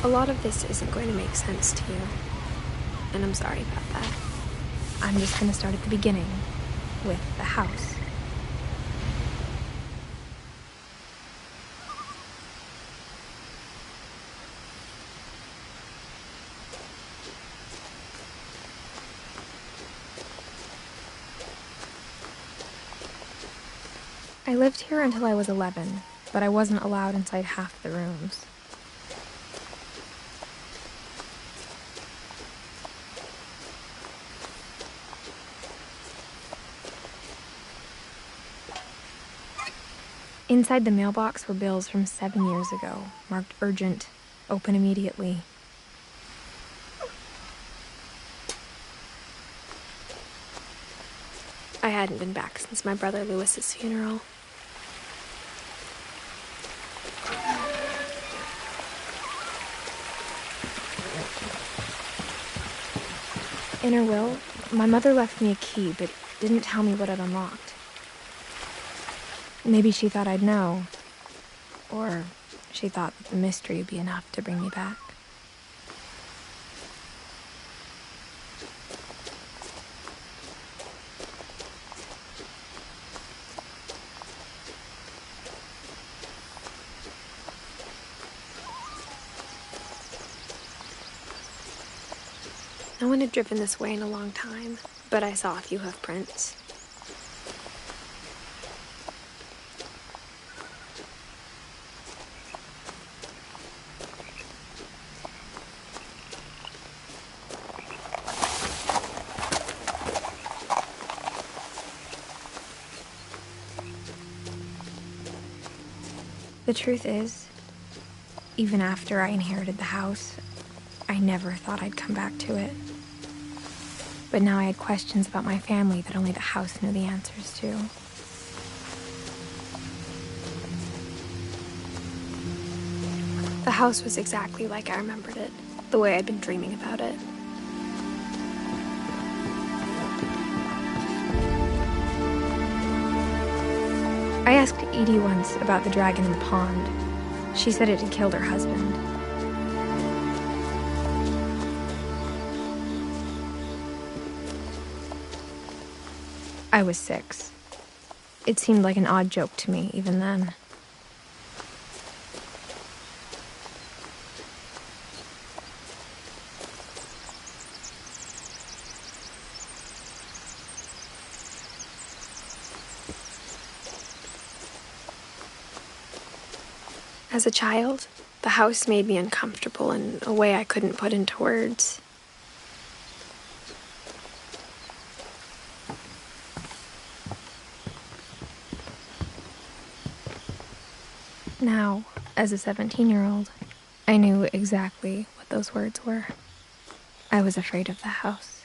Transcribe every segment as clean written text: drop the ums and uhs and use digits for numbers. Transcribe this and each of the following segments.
A lot of this isn't going to make sense to you, and I'm sorry about that. I'm just going to start at the beginning, with the house. I lived here until I was 11, but I wasn't allowed inside half the rooms. Inside the mailbox were bills from 7 years ago, marked urgent, open immediately. I hadn't been back since my brother Lewis's funeral. In her will, my mother left me a key, but didn't tell me what it unlocked. Maybe she thought I'd know, or she thought that the mystery would be enough to bring me back. No one had driven this way in a long time, but I saw a few hoof prints. The truth is, even after I inherited the house, I never thought I'd come back to it. But now I had questions about my family that only the house knew the answers to. The house was exactly like I remembered it, the way I'd been dreaming about it. I asked Edie once about the dragon in the pond. She said it had killed her husband. I was 6. It seemed like an odd joke to me, even then. As a child, the house made me uncomfortable in a way I couldn't put into words. Now, as a 17-year-old, I knew exactly what those words were. I was afraid of the house.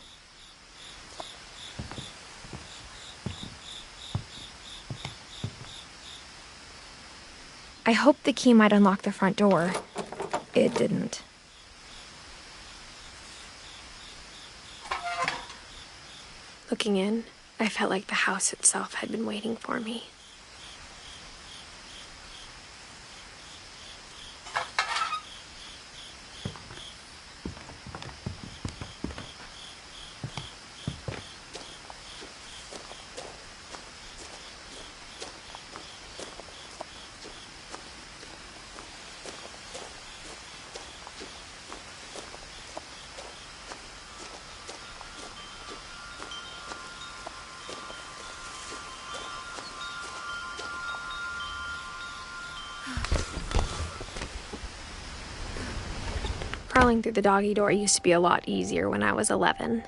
I hoped the key might unlock the front door. It didn't. Looking in, I felt like the house itself had been waiting for me. Crawling through the doggy door used to be a lot easier when I was 11.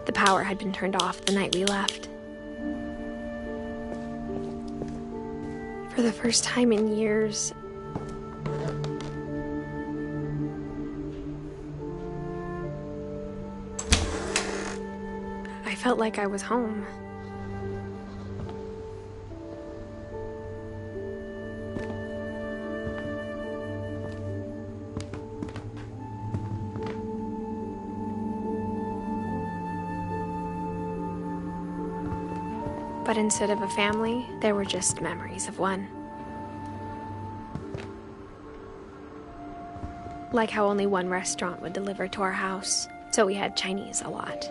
The power had been turned off the night we left. For the first time in years, I felt like I was home. But instead of a family, there were just memories of one. Like how only one restaurant would deliver to our house, so we had Chinese a lot.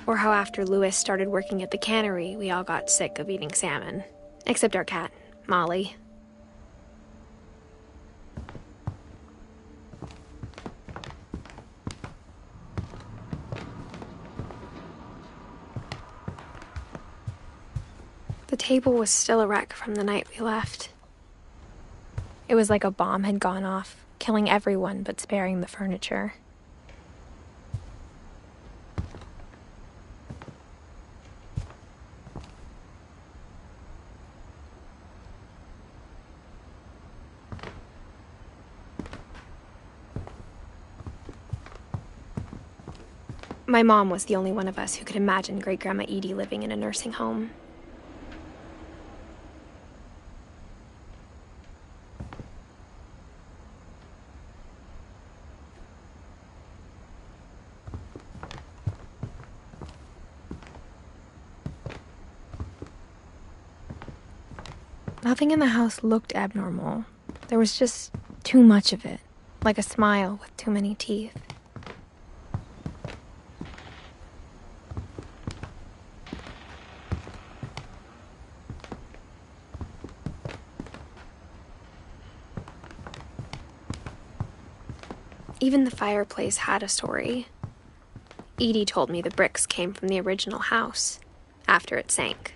Or how after Louis started working at the cannery, we all got sick of eating salmon. Except our cat, Molly. The table was still a wreck from the night we left. It was like a bomb had gone off, killing everyone but sparing the furniture. My mom was the only one of us who could imagine Great-Grandma Edie living in a nursing home. Nothing in the house looked abnormal. There was just too much of it, like a smile with too many teeth. Even the fireplace had a story. Edie told me the bricks came from the original house, after it sank.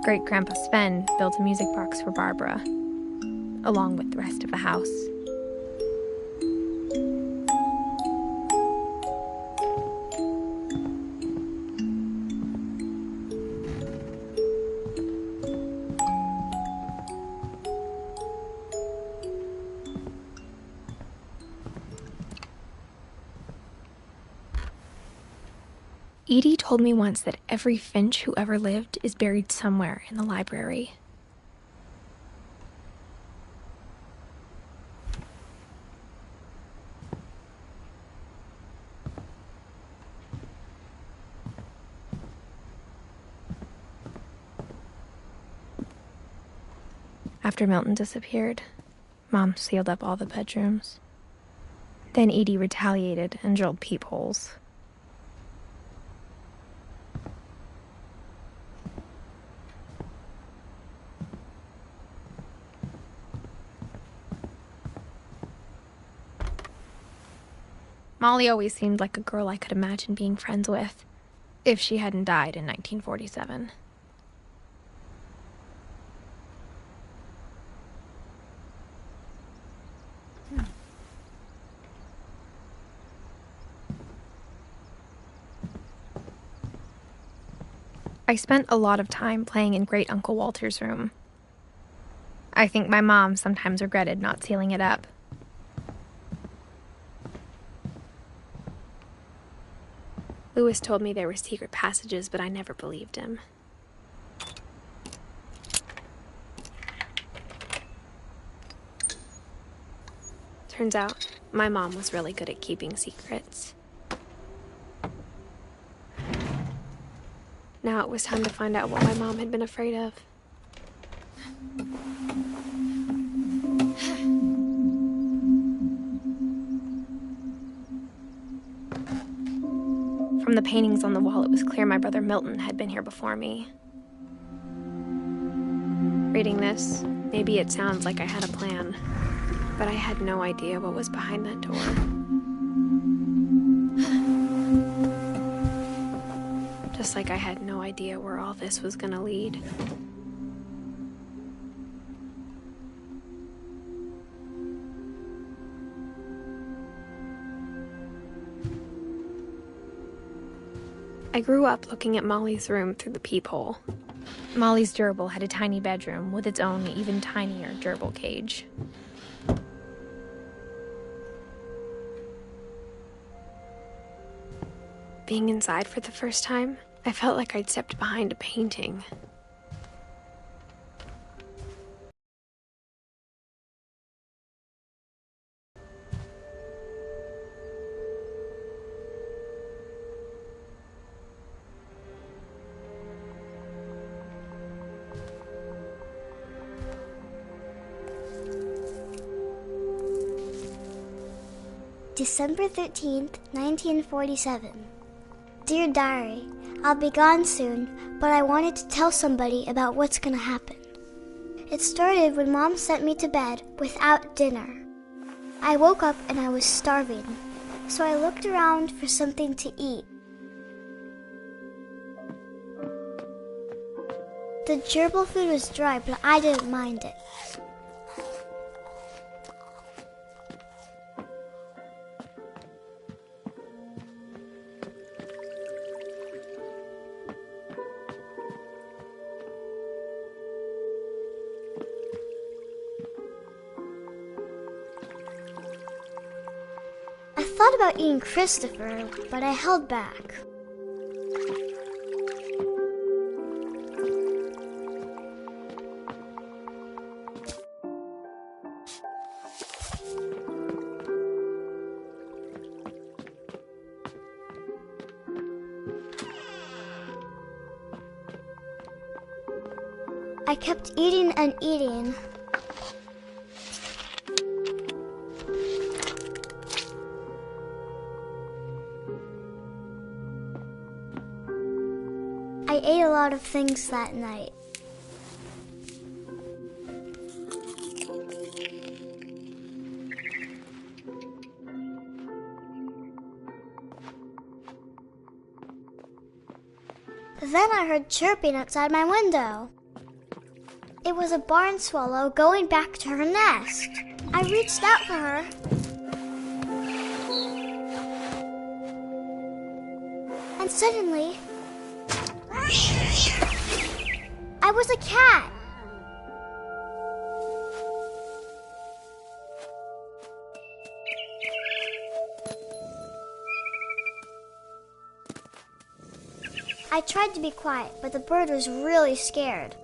Great-Grandpa Sven built a music box for Barbara, along with the rest of the house. Edie told me once that every Finch who ever lived is buried somewhere in the library. After Milton disappeared, Mom sealed up all the bedrooms. Then Edie retaliated and drilled peepholes. Molly always seemed like a girl I could imagine being friends with, if she hadn't died in 1947. I spent a lot of time playing in Great Uncle Walter's room. I think my mom sometimes regretted not sealing it up. Louis told me there were secret passages, but I never believed him. Turns out, my mom was really good at keeping secrets. Now it was time to find out what my mom had been afraid of. From the paintings on the wall, it was clear my brother Milton had been here before me. Reading this, maybe it sounds like I had a plan, but I had no idea what was behind that door. Just like I had no idea where all this was gonna lead. I I grew up looking at Molly's room through the peephole. Molly's gerbil had a tiny bedroom with its own even tinier gerbil cage. Being inside for the first time, I felt like I'd stepped behind a painting. December 13th, 1947. Dear Diary, I'll be gone soon, but I wanted to tell somebody about what's gonna happen. It started when Mom sent me to bed without dinner. I woke up and I was starving, so I looked around for something to eat. The gerbil food was dry, but I didn't mind it. I thought about eating Christopher, but I held back. I kept eating and eating. I ate a lot of things that night. Then I heard chirping outside my window. It was a barn swallow going back to her nest. I reached out for her. And suddenly, I was a cat. I tried to be quiet, but the bird was really scared.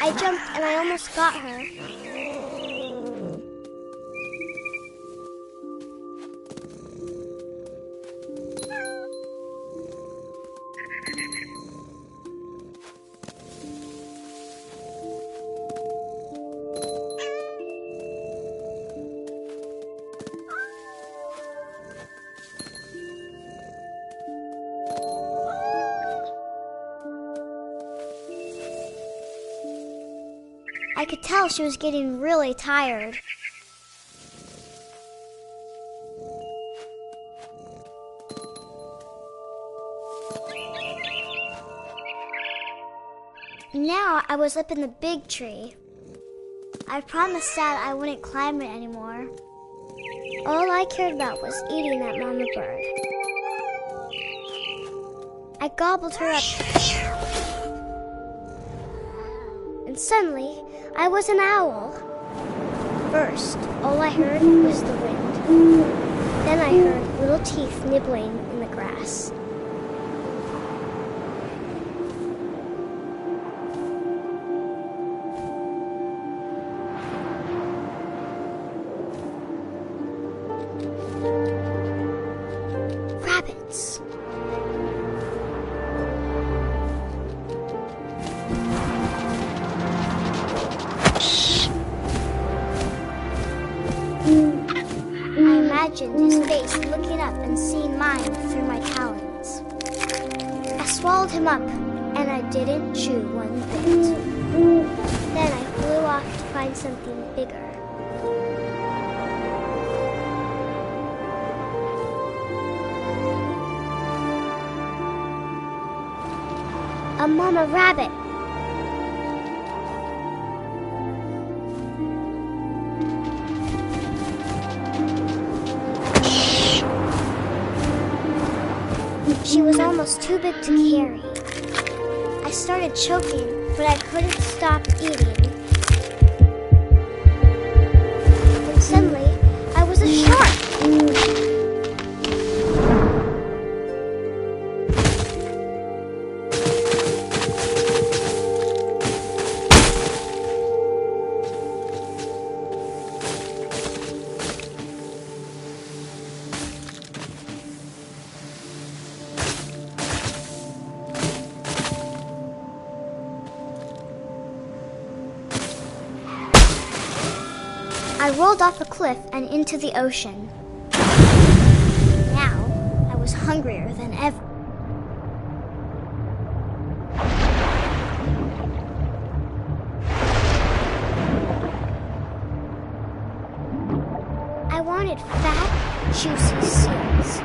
I jumped and I almost got her. I could tell she was getting really tired. Now I was up in the big tree. I promised Dad I wouldn't climb it anymore. All I cared about was eating that mama bird. I gobbled her up. And suddenly, I was an owl. First, all I heard was the wind. Then I heard little teeth nibbling in the grass. Rabbits. imagined his face looking up and seeing mine through my talons. I swallowed him up, and I didn't chew one bit. Then I flew off to find something bigger. A mama rabbit. She was almost too big to carry. I started choking, but I couldn't stop eating. And suddenly, I was a shark. I rolled off a cliff and into the ocean. Now, I was hungrier than ever. I wanted fat, juicy seals.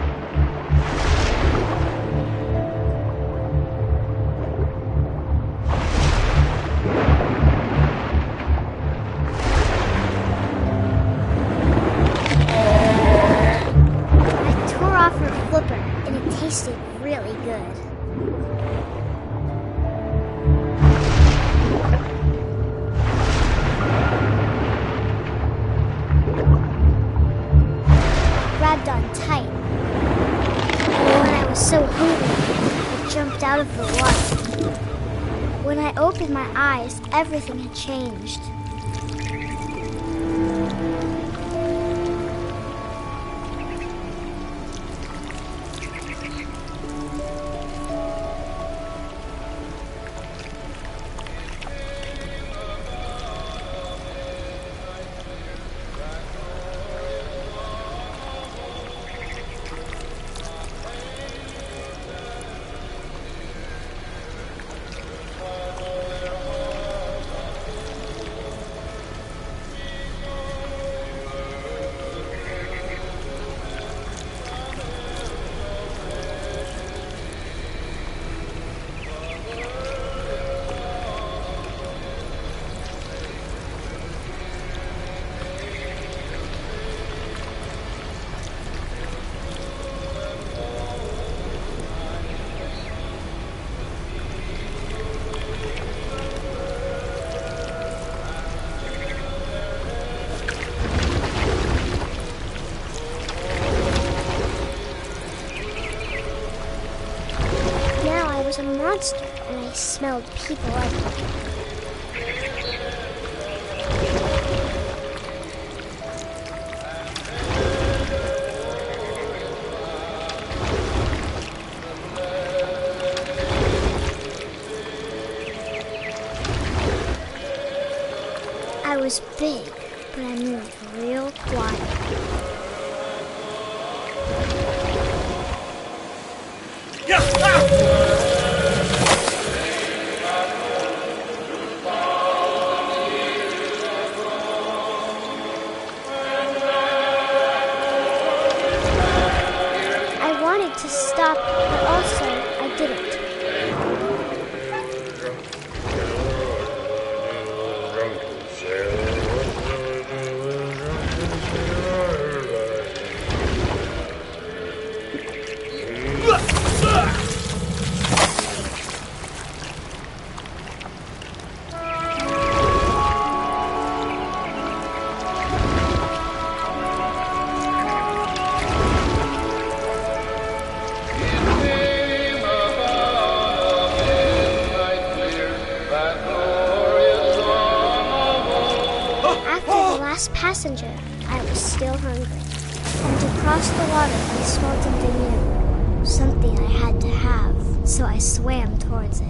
And it tasted really good. Grabbed on tight. And when I was so hungry, I jumped out of the water. When I opened my eyes, everything had changed. I was a monster, and I smelled people everywhere. I was big, but I moved real quiet. I wanted to stop, but also I didn't. Passenger, I was still hungry, and to cross the water I smelled something new, something I had to have, so I swam towards it.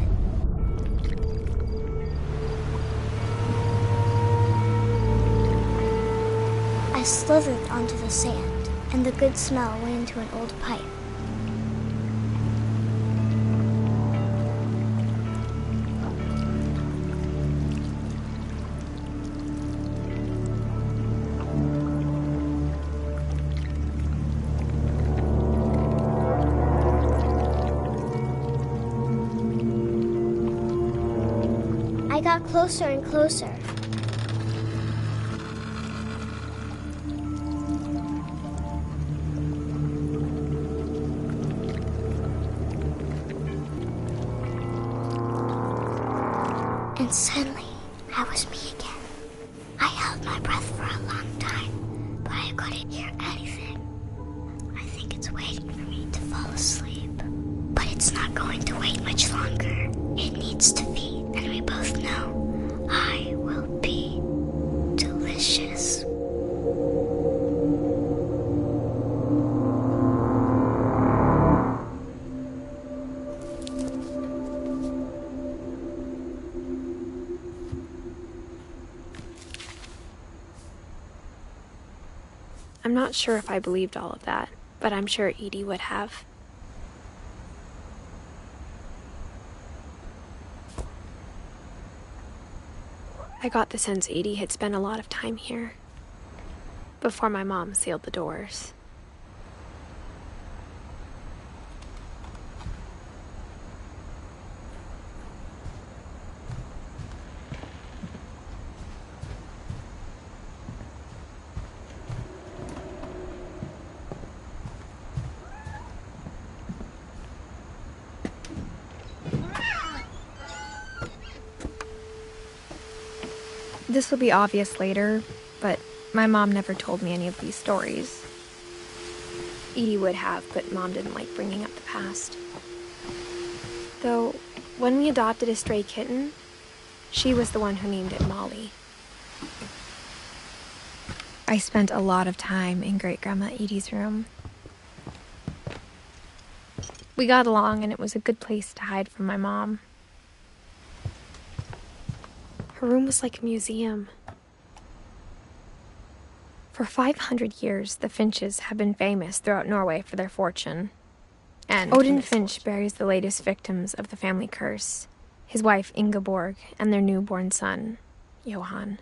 I slithered onto the sand. and the good smell went into an old pipe. I got closer and closer. And suddenly, I was me again. I held my breath for a long time, but I couldn't hear anything. I think it's waiting for me to fall asleep. But it's not going to wait much longer. It needs to feed, and we both know I will be delicious. I'm not sure if I believed all of that, but I'm sure Edie would have. I got the sense Edie had spent a lot of time here, before my mom sealed the doors. This will be obvious later, but my mom never told me any of these stories. Edie would have, but Mom didn't like bringing up the past. Though, when we adopted a stray kitten, she was the one who named it Molly. I spent a lot of time in Great-Grandma Edie's room. We got along, and it was a good place to hide from my mom. Her room was like a museum. For 500 years, the Finches have been famous throughout Norway for their fortune. And Odin Finch buries the latest victims of the family curse, his wife Ingeborg and their newborn son, Johan.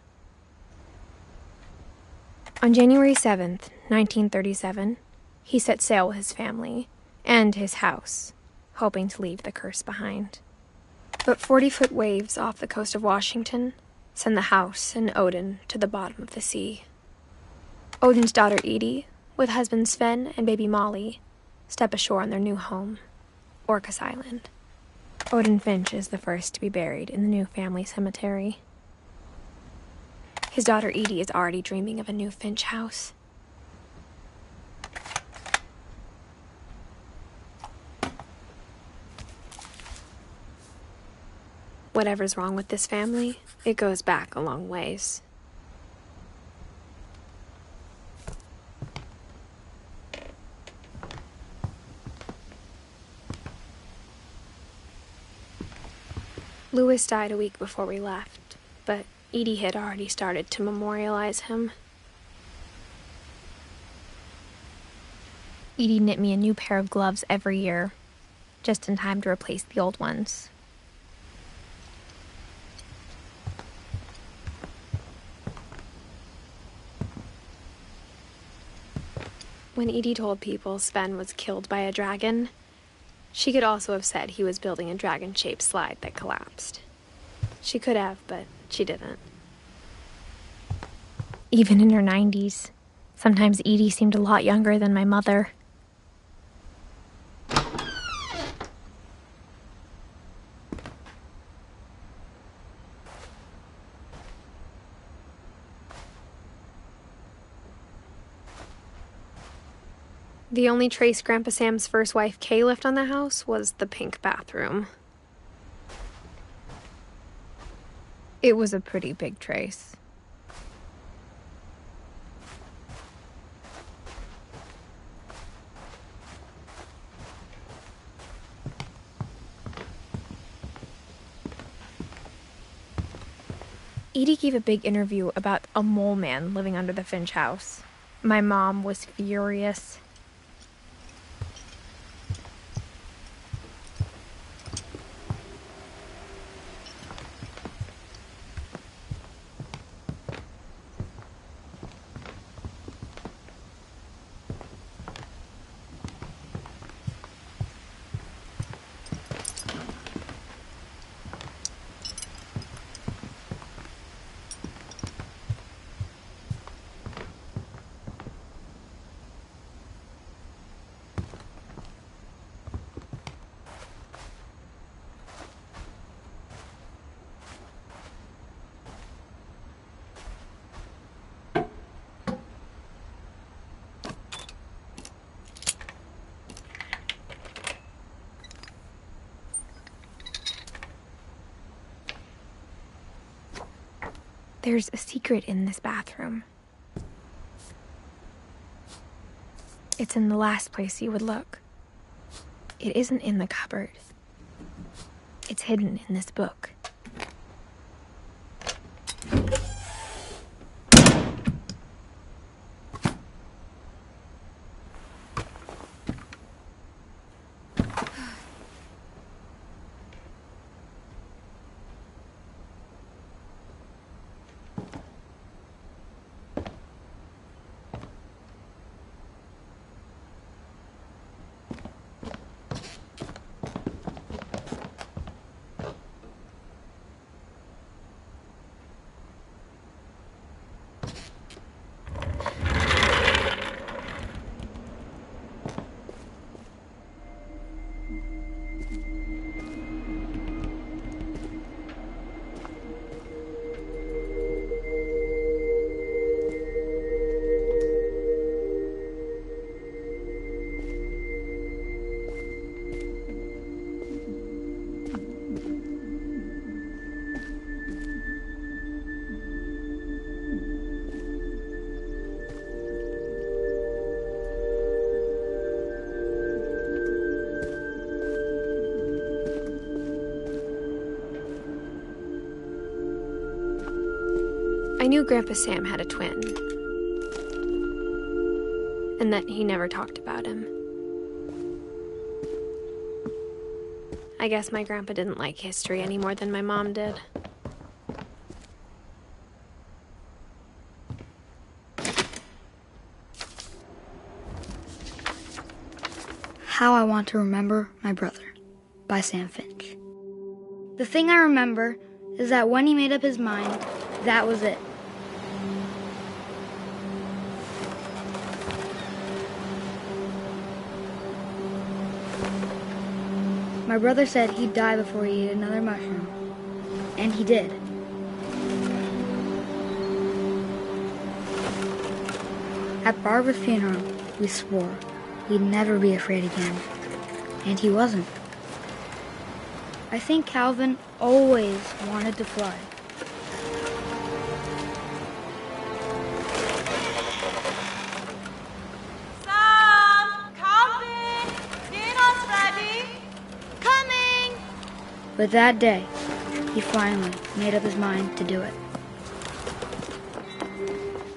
On January 7th, 1937, he set sail with his family and his house, hoping to leave the curse behind. But 40-foot waves off the coast of Washington send the house and Odin to the bottom of the sea. Odin's daughter Edie, with husband Sven and baby Molly, step ashore on their new home, Orcas Island. Odin Finch is the first to be buried in the new family cemetery. His daughter Edie is already dreaming of a new Finch house. Whatever's wrong with this family, it goes back a long ways. Louis died a week before we left, but Edie had already started to memorialize him. Edie knit me a new pair of gloves every year, just in time to replace the old ones. When Edie told people Sven was killed by a dragon, she could also have said he was building a dragon-shaped slide that collapsed. She could have, but she didn't. Even in her 90s, sometimes Edie seemed a lot younger than my mother. The only trace Grandpa Sam's first wife, Kay, left on the house was the pink bathroom. It was a pretty big trace. Edie gave a big interview about a mole man living under the Finch house. My mom was furious. There's a secret in this bathroom. It's in the last place you would look. It isn't in the cupboard. It's hidden in this book. I knew Grandpa Sam had a twin, and that he never talked about him. I guess my grandpa didn't like history any more than my mom did. How I Want to Remember My Brother by Sam Finch. The thing I remember is that when he made up his mind, that was it. My brother said he'd die before he ate another mushroom, and he did. At Barbara's funeral, we swore we'd never be afraid again, and he wasn't. I think Calvin always wanted to fly. Sam! Calvin! Dinner's ready! Coming! But that day, he finally made up his mind to do it.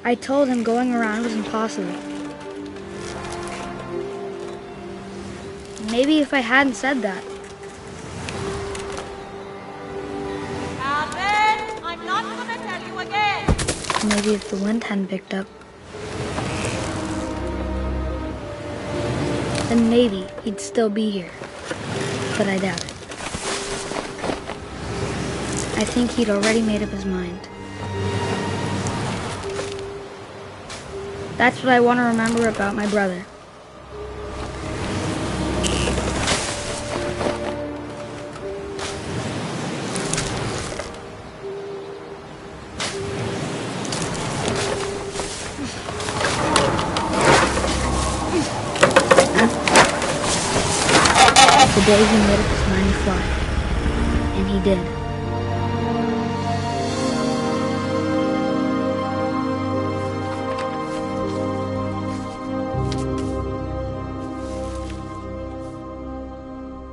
I told him going around was impossible. Maybe if I hadn't said that. Calvin! I'm not gonna tell you again! Maybe if the wind hadn't picked up. Then maybe he'd still be here. But I doubt it. I think he'd already made up his mind. That's what I want to remember about my brother. The day he made up his mind to fly. And he did.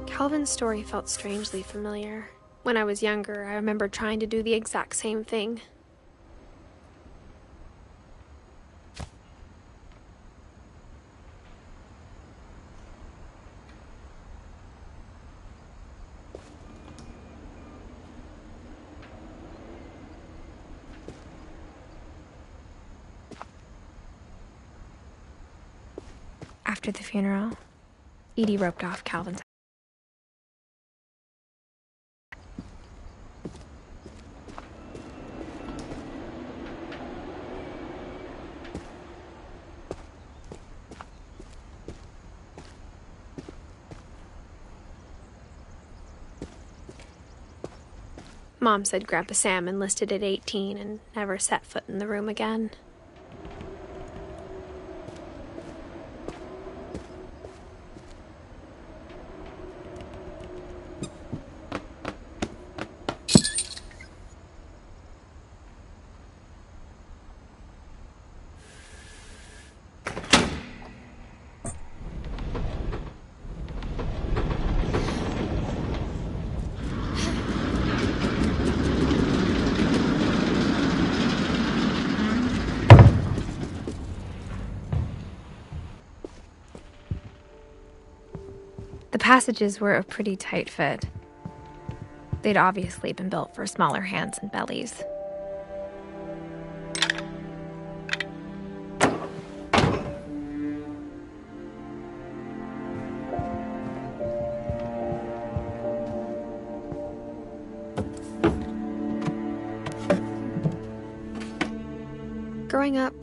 Calvin's story felt strangely familiar. When I was younger, I remember trying to do the exact same thing. After the funeral, Edie roped off Calvin's. Mom said Grandpa Sam enlisted at 18 and never set foot in the room again. The passages were a pretty tight fit. They'd obviously been built for smaller hands and bellies. Growing up,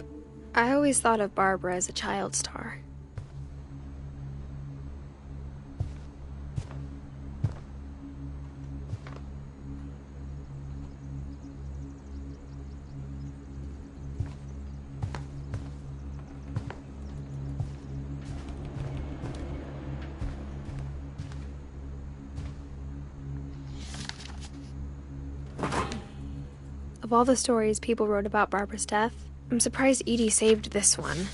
I always thought of Barbara as a child star. Of all the stories people wrote about Barbara's death, I'm surprised Edie saved this one.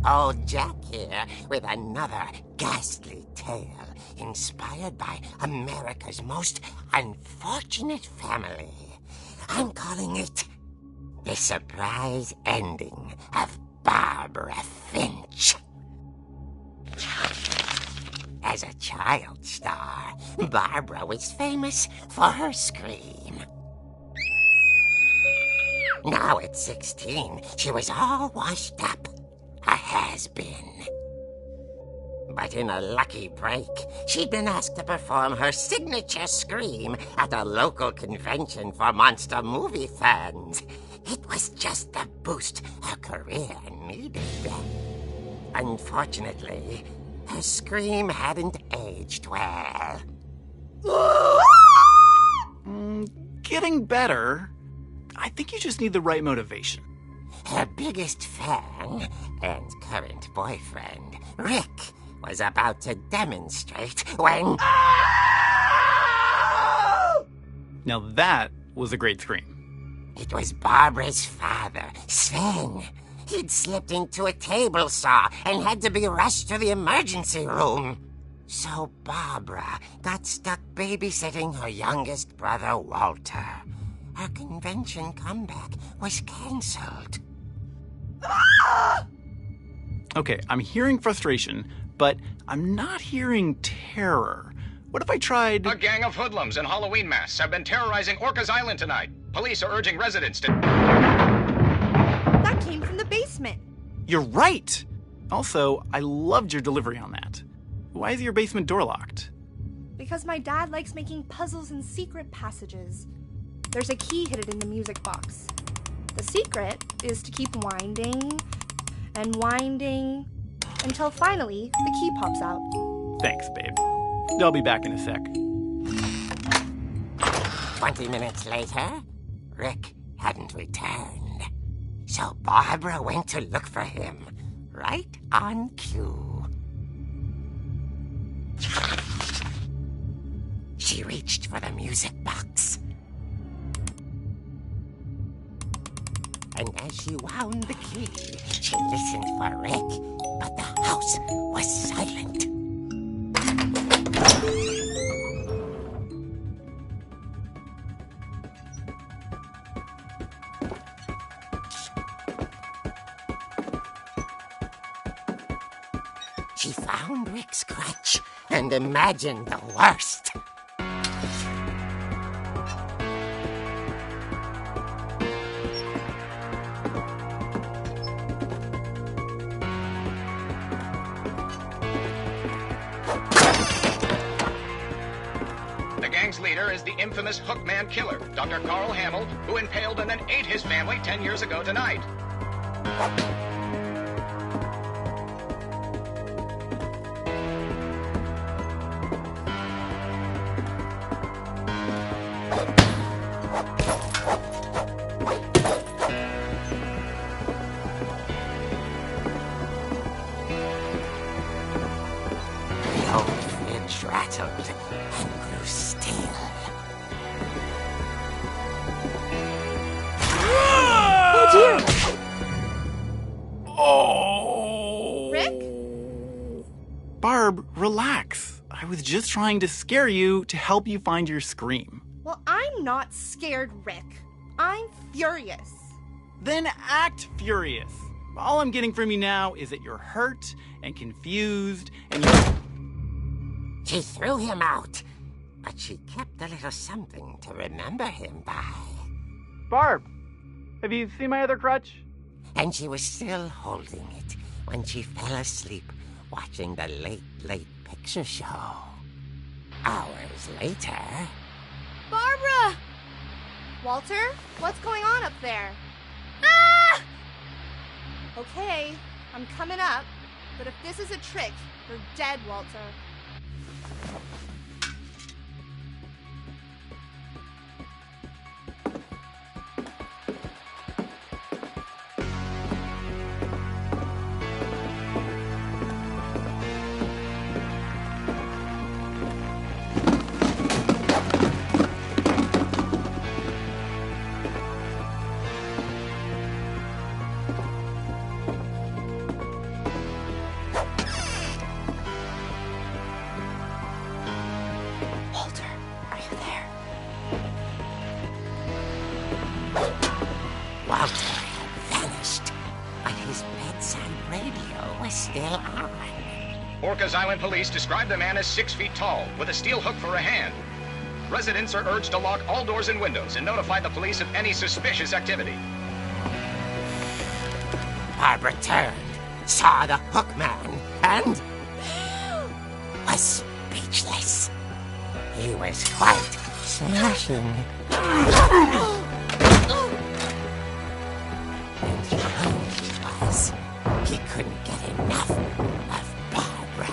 Old Jack here with another ghastly tale inspired by America's most unfortunate family. I'm calling it The Surprise Ending of Barbara Finch. As a child star, Barbara was famous for her scream. Now at 16, she was all washed up. A has-been. But in a lucky break, she'd been asked to perform her signature scream at a local convention for monster movie fans. It was just the boost her career needed. Unfortunately, her scream hadn't aged well. Getting better. I think you just need the right motivation. Her biggest fan and current boyfriend, Rick, was about to demonstrate when... Now that was a great scream. It was Barbara's father, Sven. He'd slipped into a table saw and had to be rushed to the emergency room. So Barbara got stuck babysitting her youngest brother, Walter. Her convention comeback was cancelled. Okay, I'm hearing frustration, but I'm not hearing terror. What if I tried... A gang of hoodlums in Halloween masks have been terrorizing Orcas Island tonight. Police are urging residents to... That came from the basement. You're right! Also, I loved your delivery on that. Why is your basement door locked? Because my dad likes making puzzles and secret passages. There's a key hidden in the music box. The secret is to keep winding and winding until finally the key pops out. Thanks, babe. I'll be back in a sec. 20 minutes later, Rick hadn't returned. So Barbara went to look for him, right on cue. She reached for the music box. And as she wound the key, she listened for Rick, but the house was silent. She found Rick's crutch and imagined the worst. gang's leader is the infamous Hookman killer, Dr. Carl Hamill, who impaled and then ate his family 10 years ago tonight. Rattled and grew still. Oh dear! Oh! Rick? Barb, relax. I was just trying to scare you to help you find your scream. Well, I'm not scared, Rick. I'm furious. Then act furious. All I'm getting from you now is that you're hurt and confused and you're... She threw him out, but she kept a little something to remember him by. Barb, have you seen my other crutch? And she was still holding it when she fell asleep watching the late picture show. Hours later... Barbara! Walter, what's going on up there? Ah! Okay, I'm coming up, but if this is a trick, you're dead, Walter. Walter had vanished, but his bedside radio was still on. Orcas Island police describe the man as 6 feet tall, with a steel hook for a hand. Residents are urged to lock all doors and windows and notify the police of any suspicious activity. Barbara turned, saw the hook man, and was speechless. He was quite smashing. And how he was. He couldn't get enough of Barbara.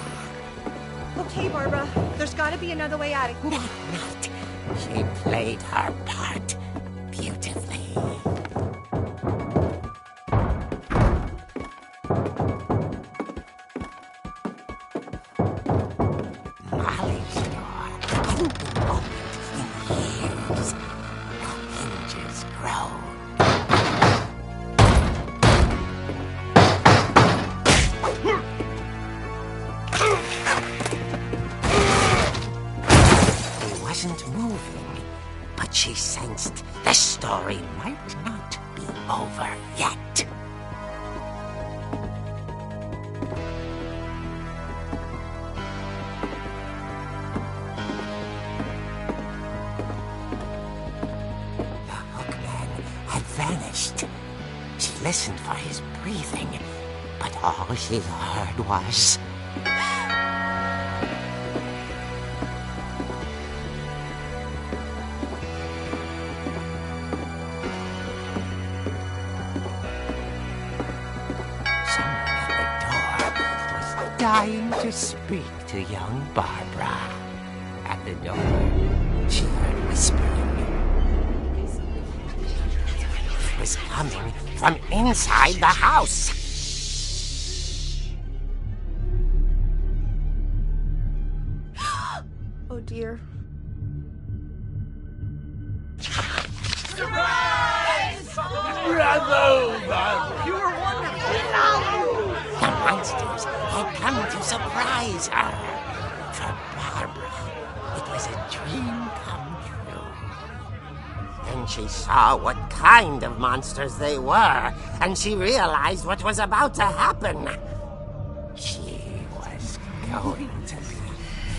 Okay, Barbara, there's gotta be another way out of here. Not. She played her part beautifully. Molly's door hadn't been opened in years. The hinges groaned. He wasn't moving, but she sensed the story might not be over yet. The hookman had vanished. She listened for his breathing, but all she heard was... Someone at the door was dying to speak to young Barbara. At the door, she heard whispering. It was coming from inside the house. Oh dear. The monsters had come to surprise her. For Barbara, it was a dream come true. Then she saw what kind of monsters they were, and she realized what was about to happen. She was going to be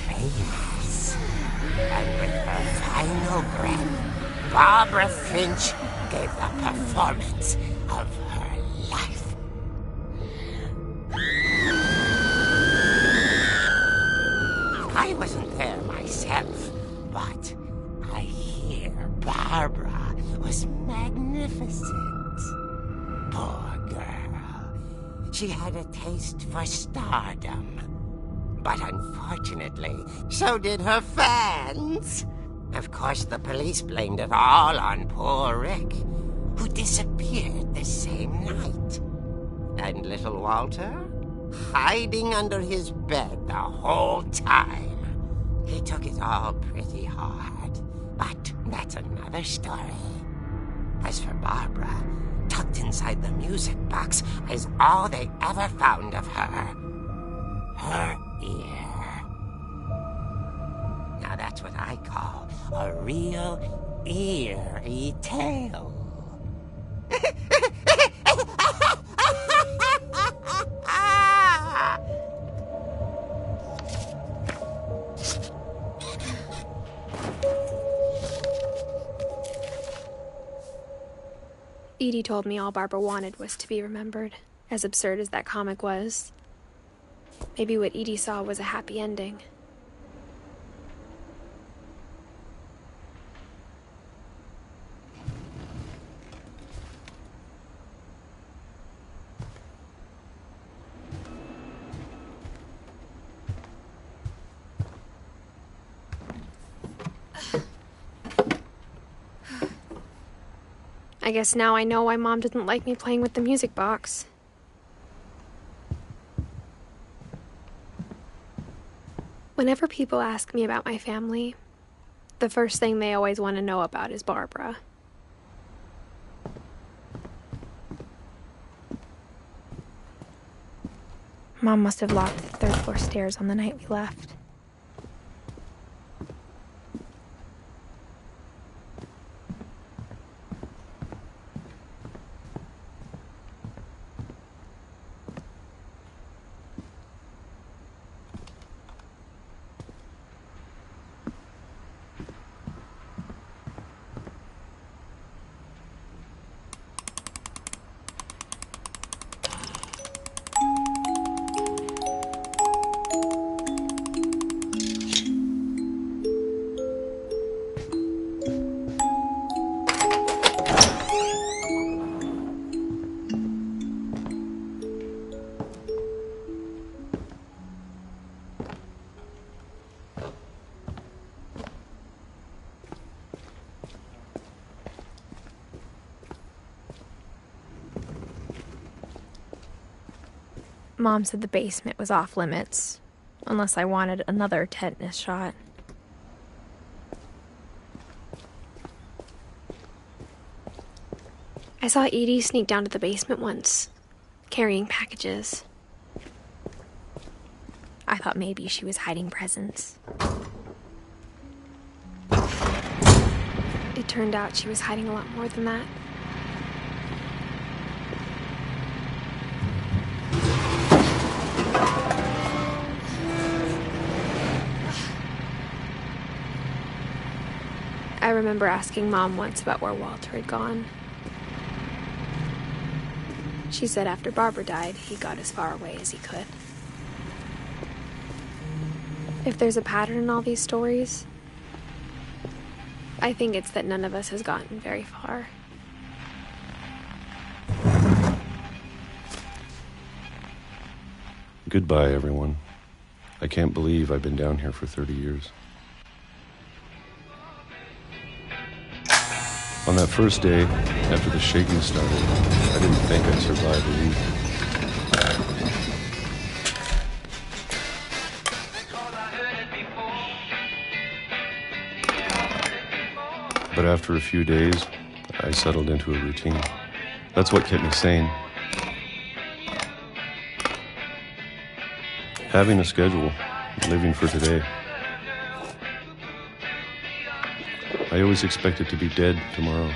famous. And with her final breath, Barbara Finch gave the performance of her life. I wasn't there myself, but she had a taste for stardom. But unfortunately, so did her fans. Of course, the police blamed it all on poor Rick, who disappeared the same night. And little Walter, hiding under his bed the whole time. He took it all pretty hard, but that's another story. As for Barbara, tucked inside the music box is all they ever found of her. Her ear. Now that's what I call a real eerie tale. Edie told me all Barbara wanted was to be remembered, as absurd as that comic was. Maybe what Edie saw was a happy ending. I guess now I know why Mom didn't like me playing with the music box. Whenever people ask me about my family, the first thing they always want to know about is Barbara. Mom must have locked the third floor stairs on the night we left. Mom said the basement was off limits, unless I wanted another tetanus shot. I saw Edie sneak down to the basement once, carrying packages. I thought maybe she was hiding presents. It turned out she was hiding a lot more than that. I remember asking Mom once about where Walter had gone. She said after Barbara died, he got as far away as he could. If there's a pattern in all these stories, I think it's that none of us has gotten very far. Goodbye, everyone. I can't believe I've been down here for 30 years. On that first day, after the shaking started, I didn't think I'd survive a week. But after a few days, I settled into a routine. That's what kept me sane. Having a schedule, living for today. I always expected to be dead tomorrow.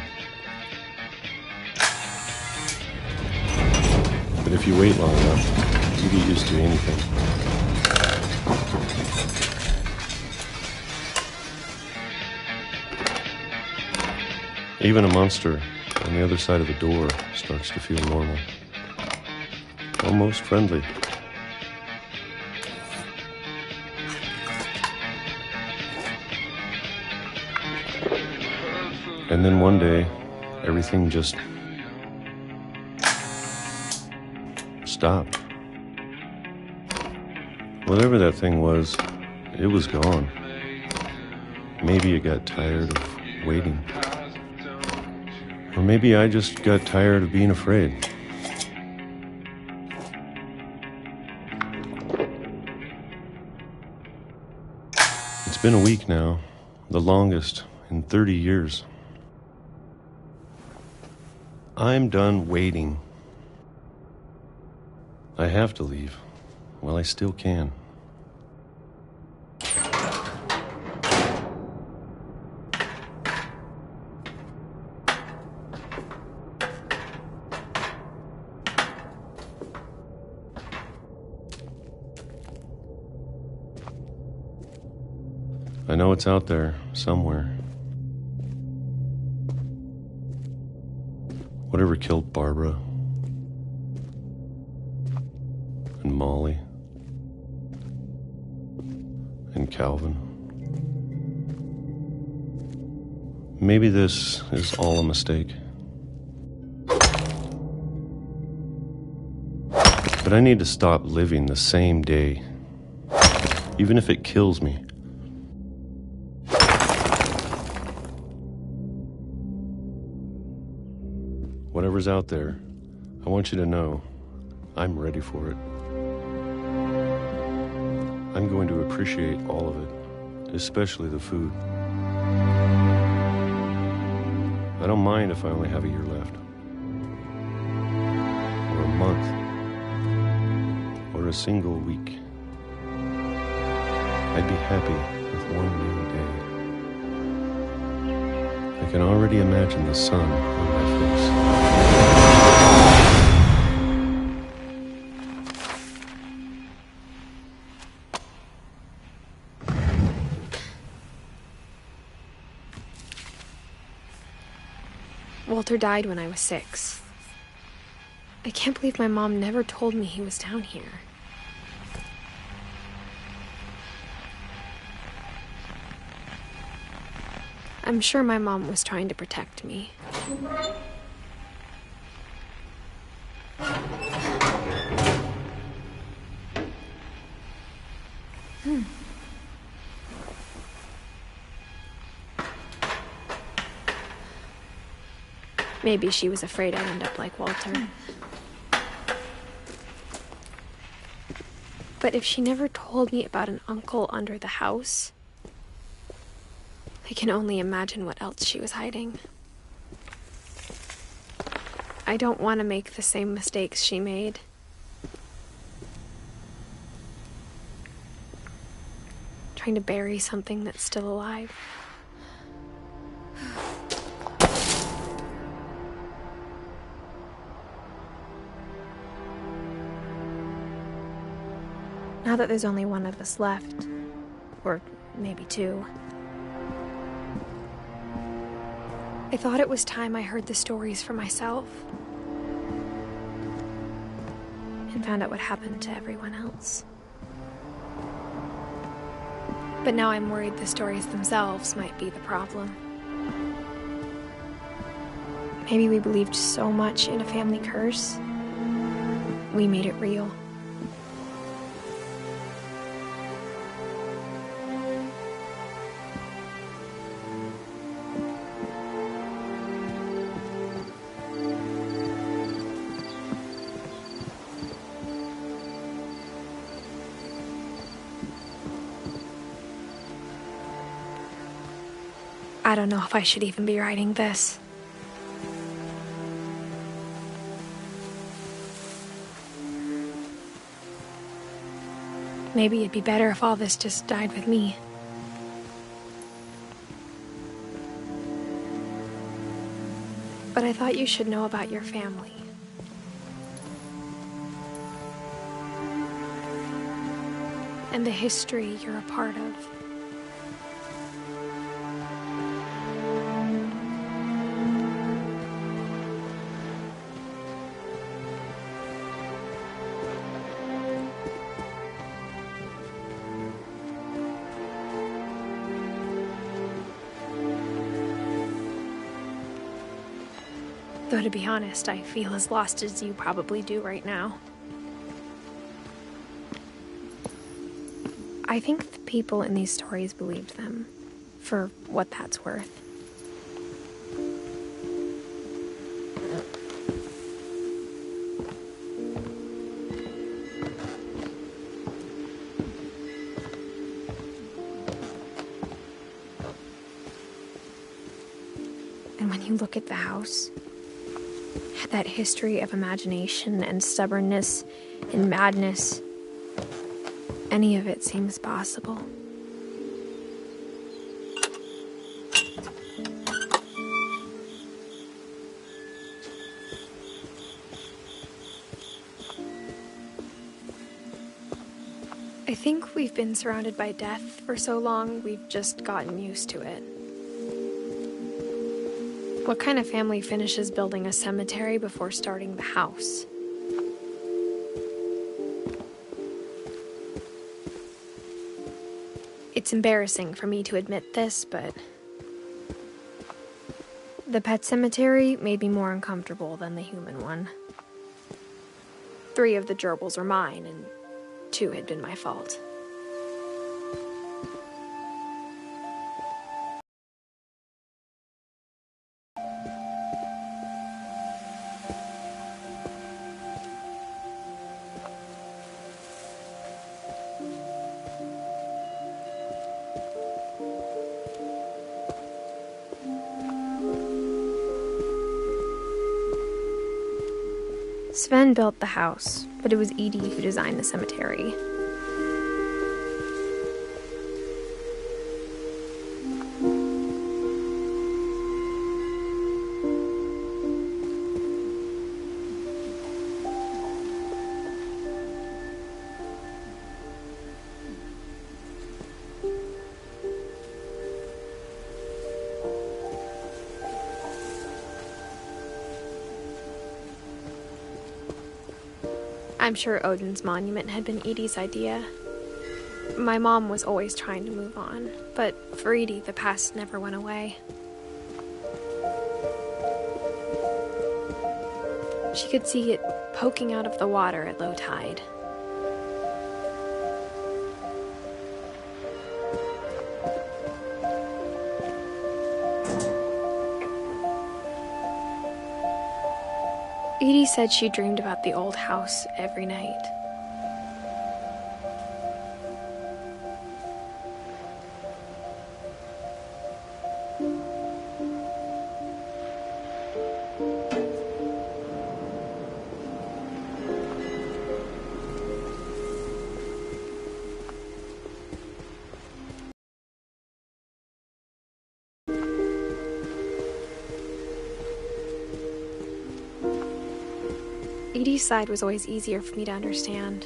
But if you wait long enough, you get used to anything. Even a monster on the other side of the door starts to feel normal. Almost friendly. And then one day, everything just stopped. Whatever that thing was, it was gone. Maybe it got tired of waiting. Or maybe I just got tired of being afraid. It's been a week now, the longest in 30 years. I'm done waiting. I have to leave while I still can. I know it's out there somewhere. Whatever killed Barbara and Molly and Calvin. Maybe this is all a mistake. But I need to stop living the same day, even if it kills me. Whatever's out there, I want you to know I'm ready for it. I'm going to appreciate all of it, especially the food. I don't mind if I only have a year left, or a month, or a single week. I'd be happy with one new day. I can already imagine the sun on my face. Walter died when I was 6. I can't believe my mom never told me he was down here. I'm sure my mom was trying to protect me. Maybe she was afraid I'd end up like Walter. But if she never told me about an uncle under the house, I can only imagine what else she was hiding. I don't want to make the same mistakes she made. Trying to bury something that's still alive. Now that there's only one of us left, or maybe 2, I thought it was time I heard the stories for myself and found out what happened to everyone else. But now I'm worried the stories themselves might be the problem. Maybe we believed so much in a family curse, we made it real. I don't know if I should even be writing this. Maybe it'd be better if all this just died with me. But I thought you should know about your family. And the history you're a part of. Though to be honest, I feel as lost as you probably do right now. I think the people in these stories believed them, for what that's worth. And when you look at the house, that history of imagination and stubbornness and madness, any of it seems possible. I think we've been surrounded by death for so long, we've just gotten used to it. What kind of family finishes building a cemetery before starting the house? It's embarrassing for me to admit this, but the pet cemetery made me more uncomfortable than the human one. 3 of the gerbils were mine, and 2 had been my fault. Sven built the house, but it was Edie who designed the cemetery. I'm sure Odin's monument had been Edie's idea. My mom was always trying to move on, but for Edie, the past never went away. She could see it poking out of the water at low tide. Edie said she dreamed about the old house every night. Edie's side was always easier for me to understand.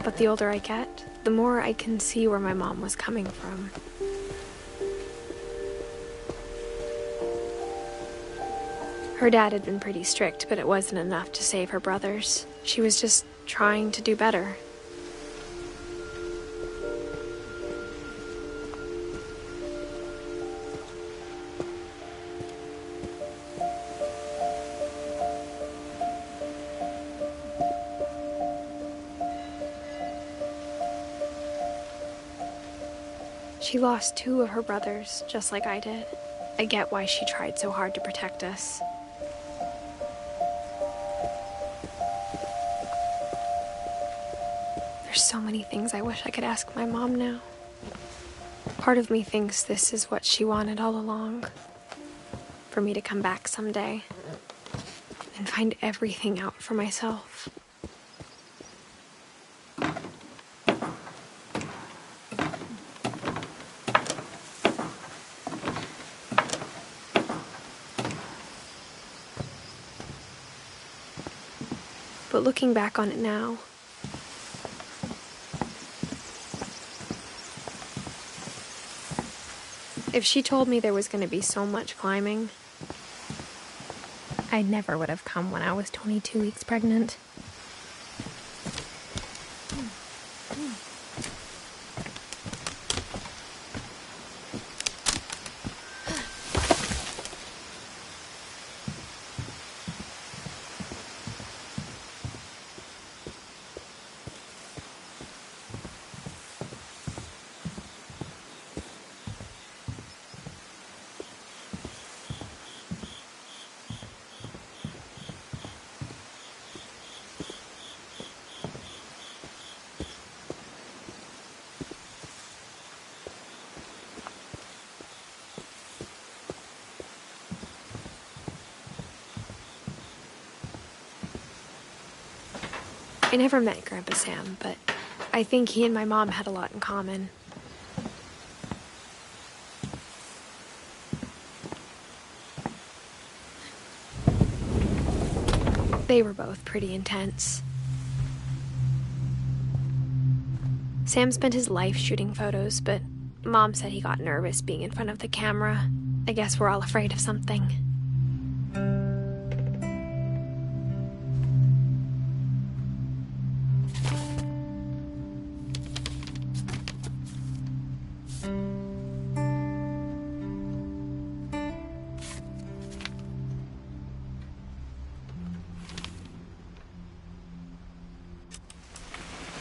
But the older I get, the more I can see where my mom was coming from. Her dad had been pretty strict, but it wasn't enough to save her brothers. She was just trying to do better. She lost 2 of her brothers, just like I did. I get why she tried so hard to protect us. There's so many things I wish I could ask my mom now. Part of me thinks this is what she wanted all along. For me to come back someday and find everything out for myself. But looking back on it now, if she told me there was going to be so much climbing, I never would have come when I was 22 weeks pregnant. I never met Grandpa Sam, but I think he and my mom had a lot in common. They were both pretty intense. Sam spent his life shooting photos, but Mom said he got nervous being in front of the camera. I guess we're all afraid of something.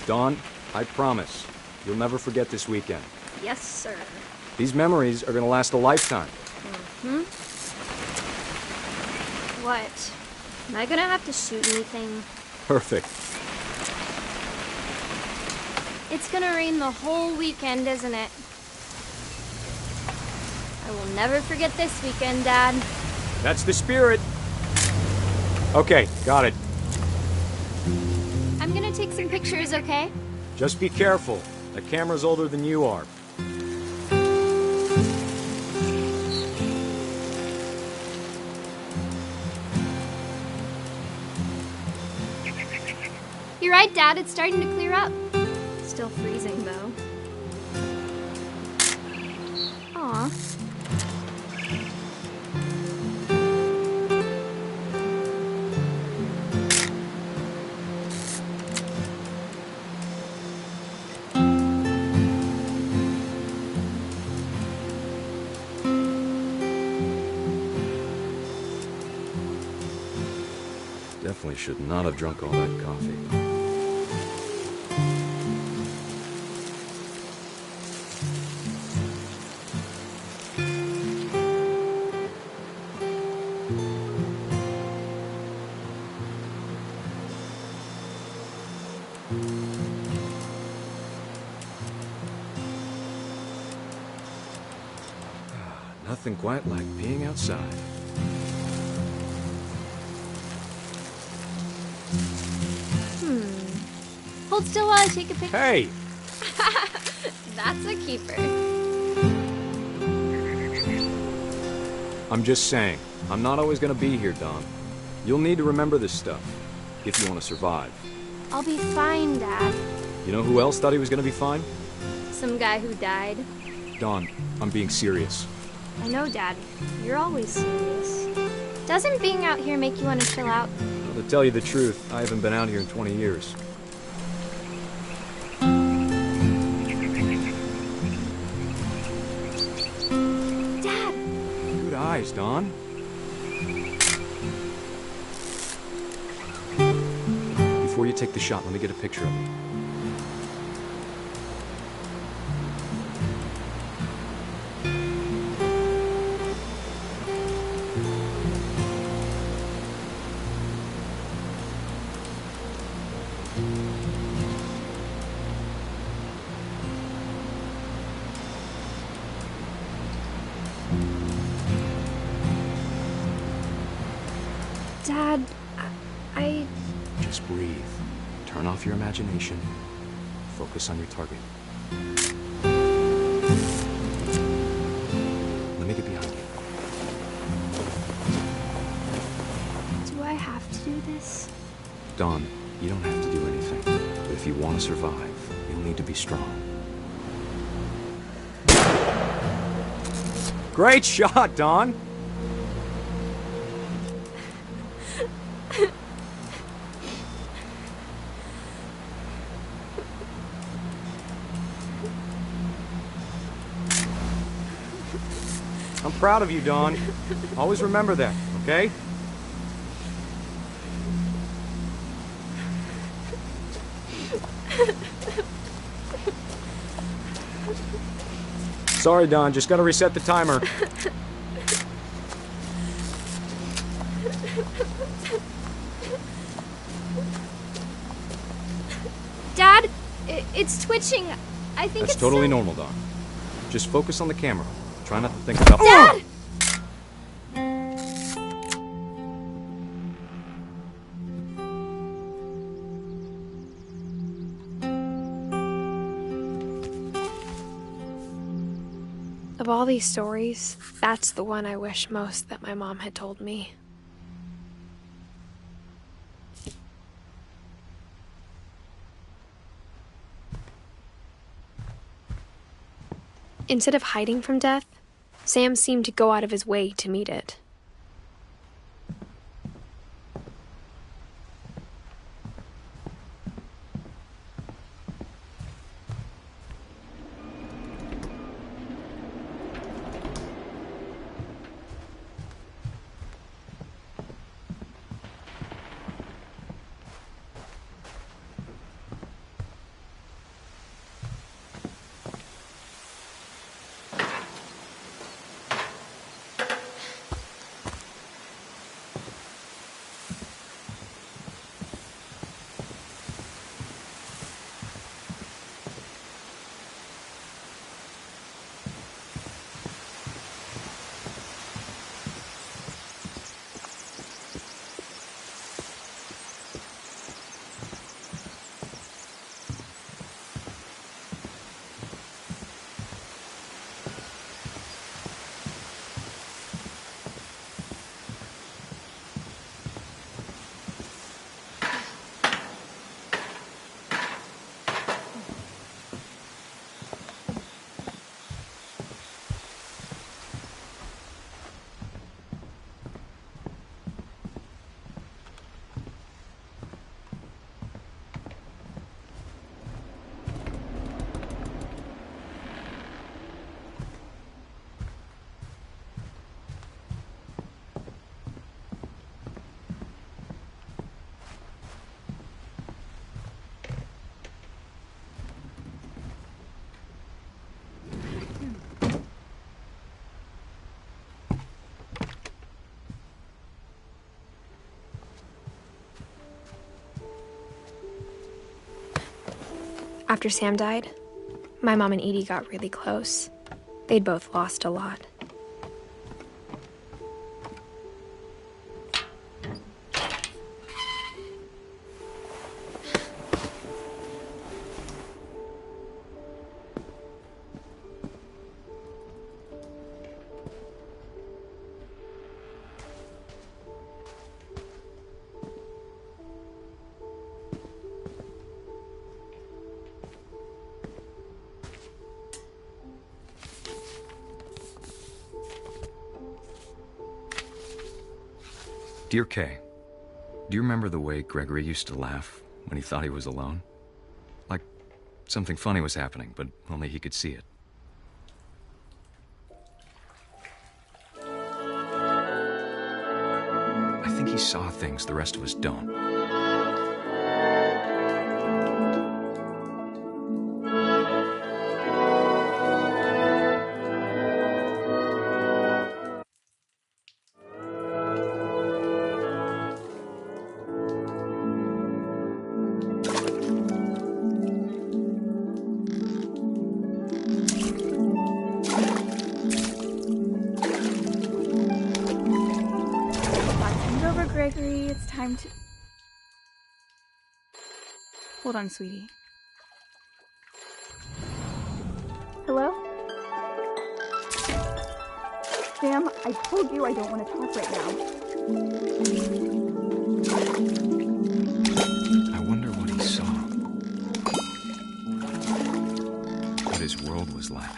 Dawn, I promise, you'll never forget this weekend. Yes, sir. These memories are gonna last a lifetime. What? Am I gonna have to shoot anything? Perfect. It's gonna rain the whole weekend, isn't it? I will never forget this weekend, Dad. That's the spirit. Okay, got it. I'm gonna take some pictures, okay? Just be careful. That camera's older than you are. You're right, Dad. It's starting to clear up. Still freezing, though. Aw. Definitely should not have drunk all that coffee. Nothing quite like being outside. Hold still while I take a picture. Hey! That's a keeper. I'm just saying, I'm not always gonna be here, Dawn. You'll need to remember this stuff, if you want to survive. I'll be fine, Dad. You know who else thought he was gonna be fine? Some guy who died. Dawn, I'm being serious. I know, Dad. You're always serious. Doesn't being out here make you want to chill out? Well, to tell you the truth, I haven't been out here in 20 years. Dad! Good eyes, Dawn. Before you take the shot, let me get a picture of it. Dad, I... Just breathe. Turn off your imagination. Focus on your target. Let me get behind you. Do I have to do this? Dawn, you don't have to do anything. But if you want to survive, you'll need to be strong. Great shot, Dawn! I'm proud of you, Dawn. Always remember that, okay? Sorry, Dawn. Just gotta reset the timer. Dad, it's twitching. I think That's it's totally normal, Dawn. Just focus on the camera. Try not to think about... Dad! Of all these stories, that's the one I wish most that my mom had told me. Instead of hiding from death, Sam seemed to go out of his way to meet it. After Sam died, my mom and Edie got really close. They'd both lost a lot. Dear Kay, do you remember the way Gregory used to laugh when he thought he was alone? Like something funny was happening, but only he could see it. I think he saw things the rest of us don't. Gregory, it's time to... Hold on, sweetie. Hello? Sam, I told you I don't want to talk right now. I wonder what he saw. What his world was like.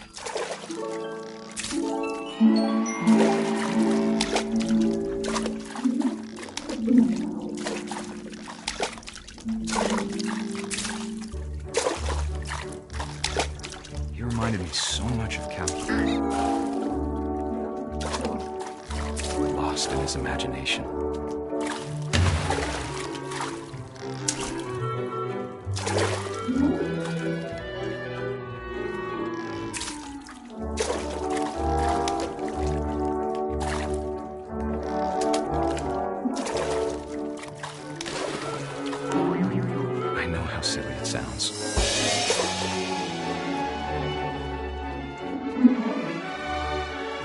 He reminded me so much of calculus. Lost in his imagination. I know how silly it sounds.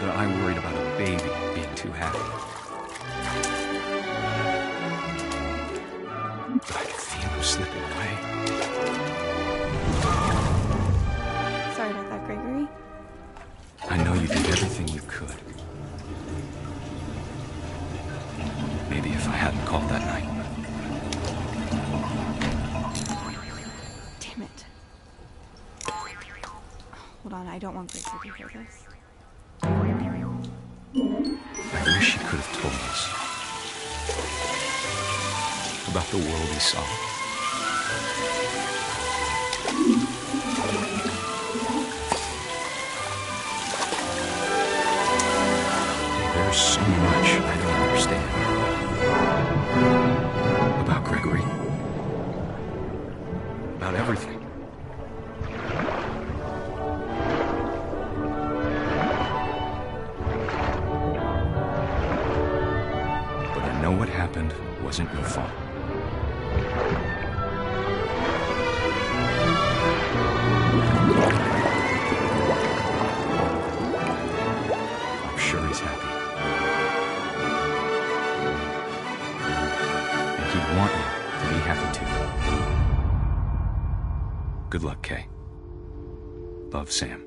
That I worried about a baby being too happy. But I could feel him slipping away. Sorry about that, Gregory. I know you did. down. I don't want Gracie to hear this. I wish he could have told us about the world he saw. There's so much I don't understand about Gregory, about everything. But I know what happened wasn't your fault. I'm sure he's happy. And he'd want you to be happy too. Good luck, Kay. Love, Sam.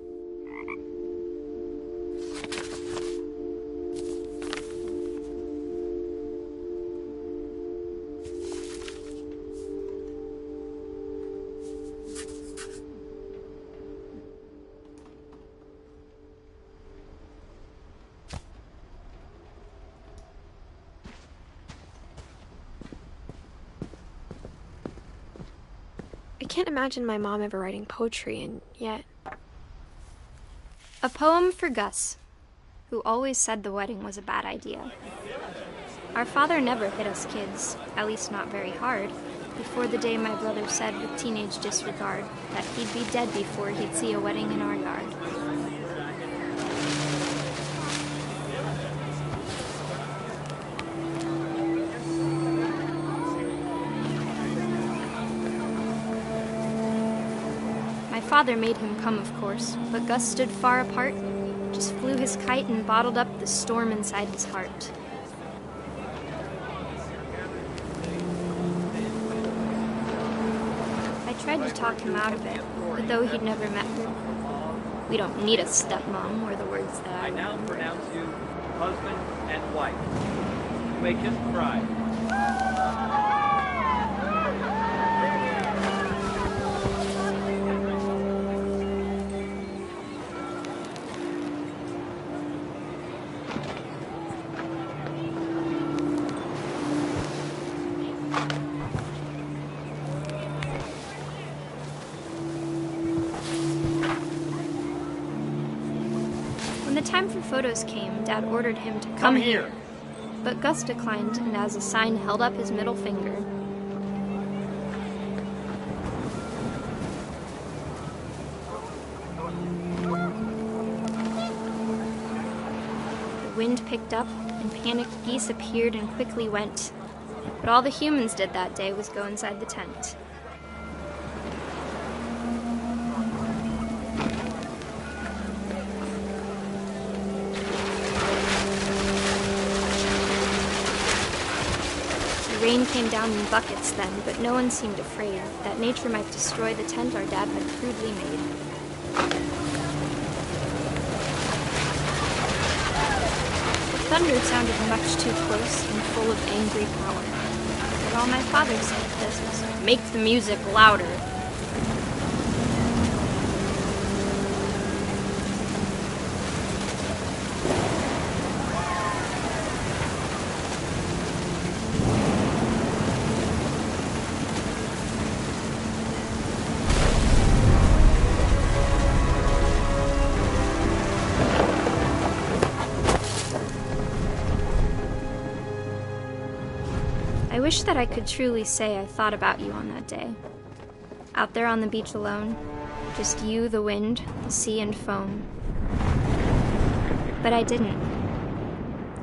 I can't imagine my mom ever writing poetry, and yet... A poem for Gus, who always said the wedding was a bad idea. Our father never hit us kids, at least not very hard, before the day my brother said with teenage disregard that he'd be dead before he'd see a wedding in our yard. My father made him come, of course, but Gus stood far apart, just flew his kite and bottled up the storm inside his heart. I tried to talk him out of it, but though he'd never met her, "We don't need a stepmom," were the words that I now pronounce you husband and wife. You may kiss the bride. When the time for photos came, Dad ordered him to come here. But Gus declined and as a sign held up his middle finger. The wind picked up and panicked geese appeared and quickly went. But all the humans did that day was go inside the tent. Rain came down in buckets then, but no one seemed afraid that nature might destroy the tent our dad had crudely made. The thunder sounded much too close and full of angry power. But all my father said to this was, "Make the music louder." I wish that I could truly say I thought about you on that day. Out there on the beach alone, just you, the wind, the sea, and foam. But I didn't,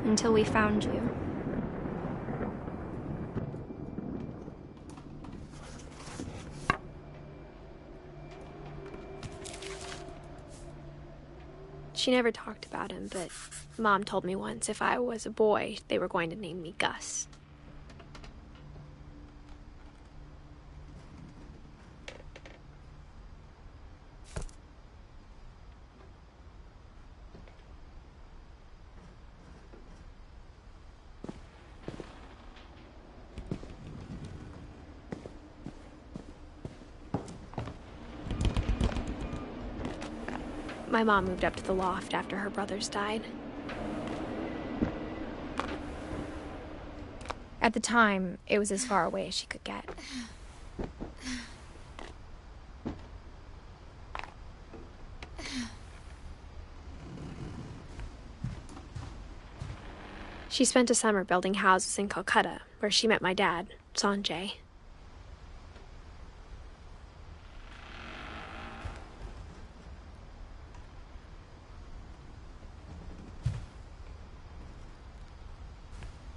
until we found you. She never talked about him, but Mom told me once if I was a boy, they were going to name me Gus. My mom moved up to the loft after her brothers died. At the time, it was as far away as she could get. She spent a summer building houses in Calcutta, where she met my dad, Sanjay.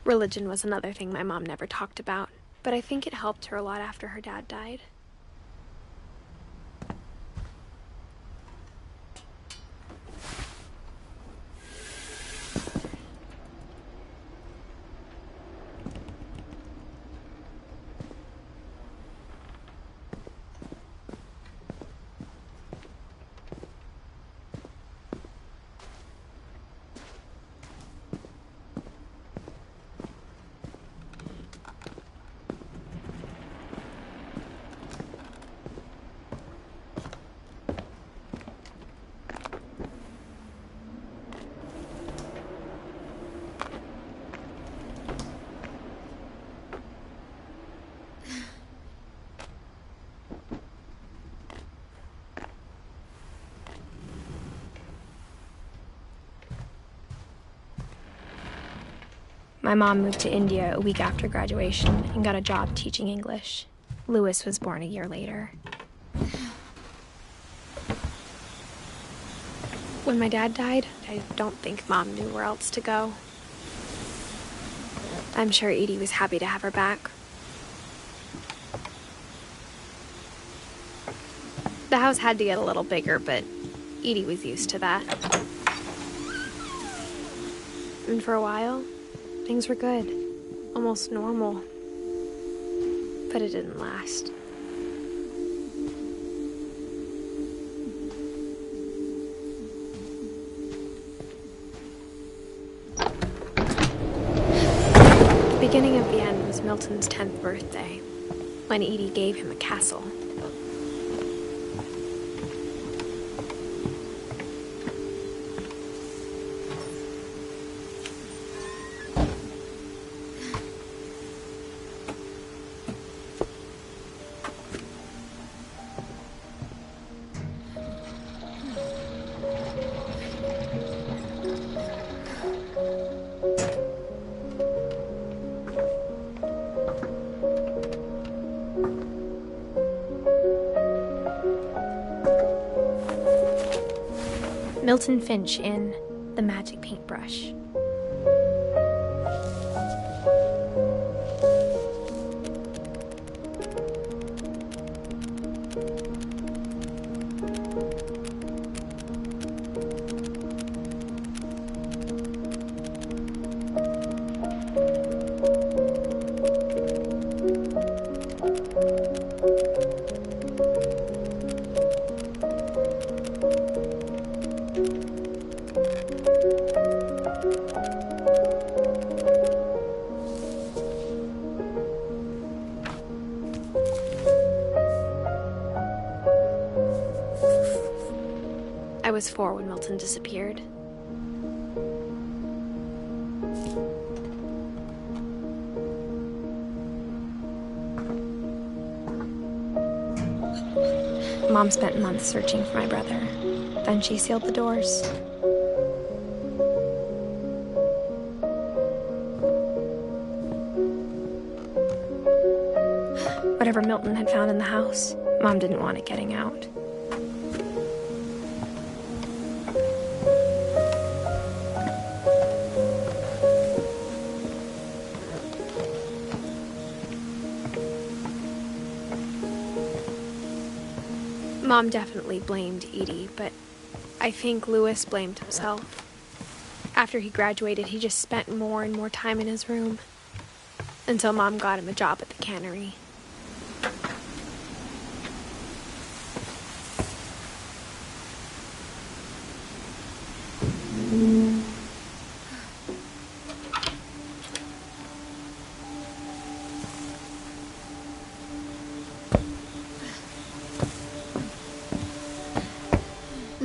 Religion was another thing my mom never talked about, but I think it helped her a lot after her dad died. My mom moved to India a week after graduation and got a job teaching English. Louis was born a year later. When my dad died, I don't think Mom knew where else to go. I'm sure Edie was happy to have her back. The house had to get a little bigger, but Edie was used to that. And for a while, things were good, almost normal. But it didn't last. The beginning of the end was Milton's 10th birthday, when Edie gave him a castle. Milton Finch in The Magic Paintbrush. I was 4 when Milton disappeared. Mom spent months searching for my brother. Then she sealed the doors. Whatever Milton had found in the house, Mom didn't want it getting out. Mom definitely blamed Edie, but I think Louis blamed himself. After he graduated, he just spent more and more time in his room, until Mom got him a job at the cannery.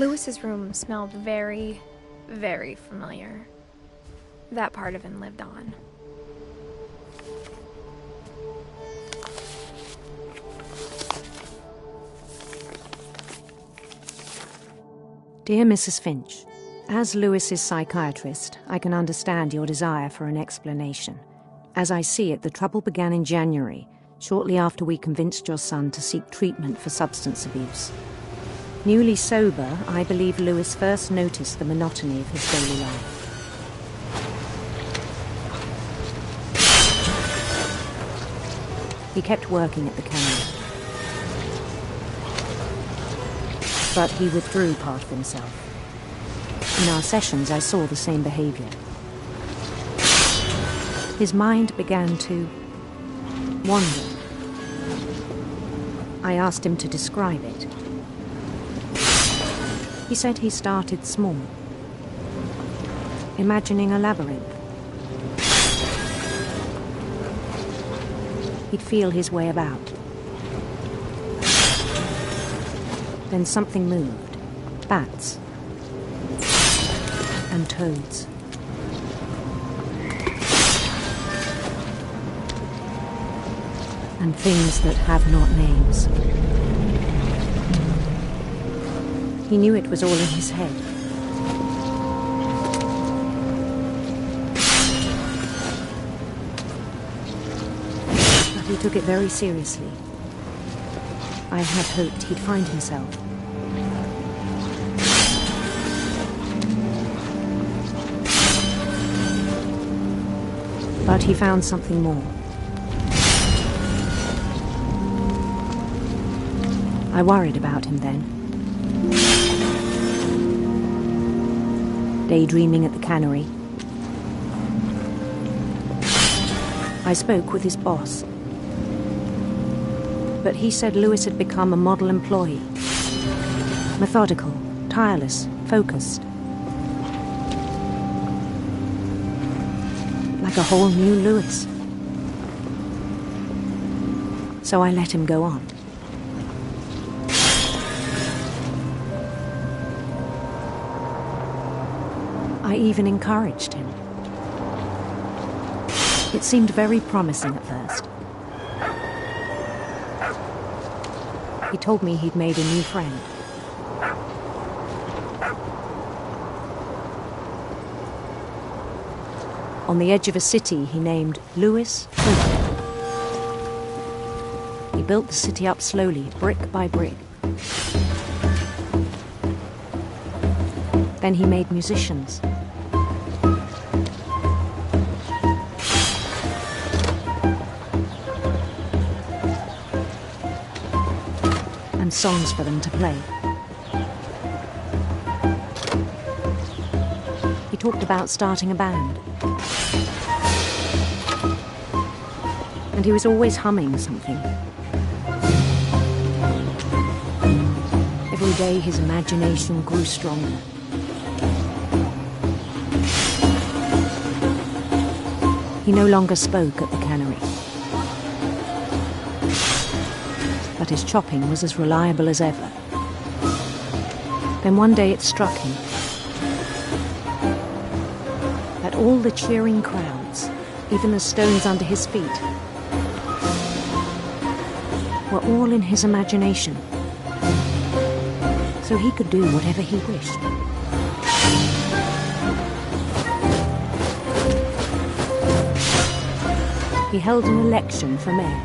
Lewis's room smelled very, very familiar. That part of him lived on. Dear Mrs. Finch, as Lewis's psychiatrist, I can understand your desire for an explanation. As I see it, the trouble began in January, shortly after we convinced your son to seek treatment for substance abuse. Newly sober, I believe Lewis first noticed the monotony of his daily life. He kept working at the cannery, but he withdrew part of himself. In our sessions, I saw the same behavior. His mind began to wander. I asked him to describe it. He said he started small, imagining a labyrinth. He'd feel his way about. Then something moved. Bats. And toads. And things that have not names. He knew it was all in his head. But he took it very seriously. I had hoped he'd find himself. But he found something more. I worried about him then. Daydreaming at the cannery. I spoke with his boss. But he said Lewis had become a model employee. Methodical, tireless, focused. Like a whole new Lewis. So I let him go on. I even encouraged him. It seemed very promising at first. He told me he'd made a new friend. On the edge of a city he named Lewis. He built the city up slowly, brick by brick. Then he made musicians. And songs for them to play. He talked about starting a band. And he was always humming something. Every day his imagination grew stronger. He no longer spoke at the cannery. But his chopping was as reliable as ever. Then one day it struck him that all the cheering crowds, even the stones under his feet, were all in his imagination. So he could do whatever he wished. He held an election for mayor.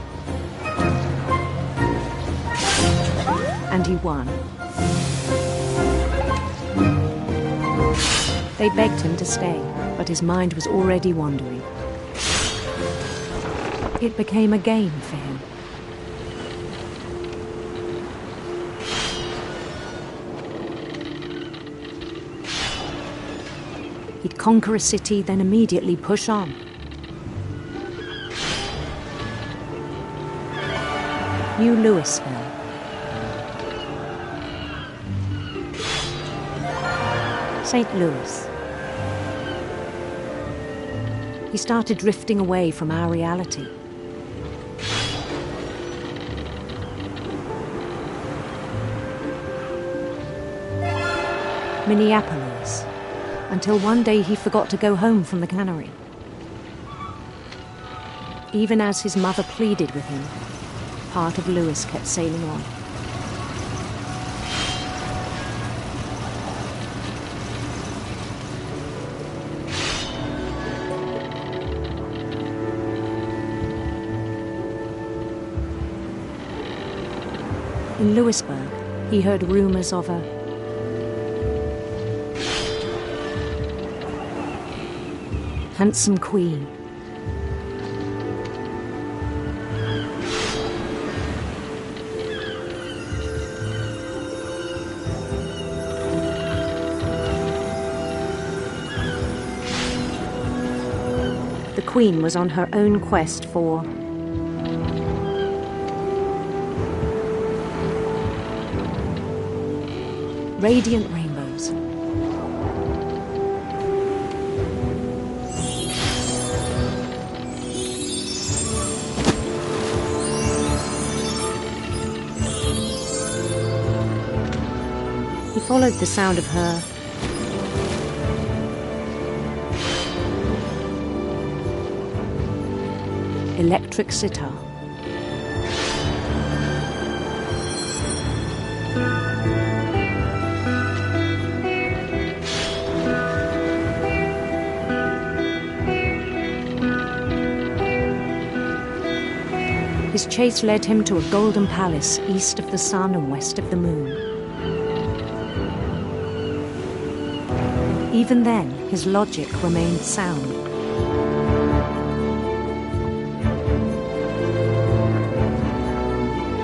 And he won. They begged him to stay, but his mind was already wandering. It became a game for him. He'd conquer a city, then immediately push on. New Louisville. St. Louis. He started drifting away from our reality. Minneapolis, until one day he forgot to go home from the cannery. Even as his mother pleaded with him, part of Louis kept sailing on. In Louisburg, he heard rumors of a handsome queen. The queen was on her own quest for radiant rainbows. He followed the sound of her electric sitar. His chase led him to a golden palace east of the sun and west of the moon. Even then, his logic remained sound.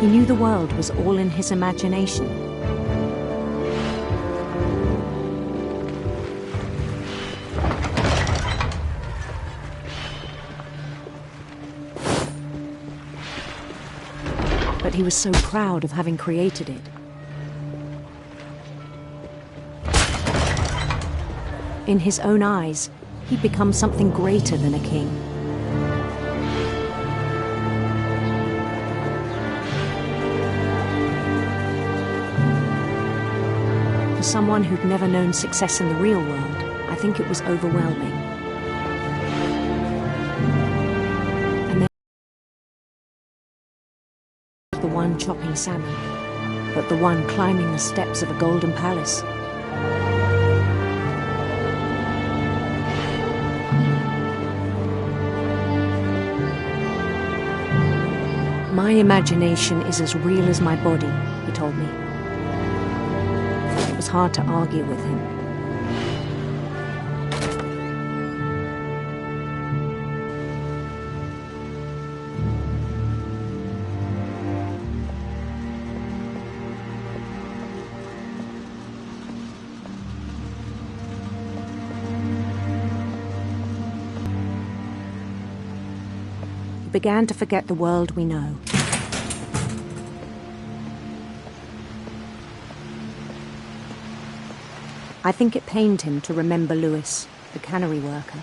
He knew the world was all in his imagination. But he was so proud of having created it. In his own eyes, he'd become something greater than a king. For someone who'd never known success in the real world, I think it was overwhelming. And then the one chopping salmon, but the one climbing the steps of a golden palace. My imagination is as real as my body, he told me. It was hard to argue with him. He began to forget the world we know. I think it pained him to remember Louis, the cannery worker.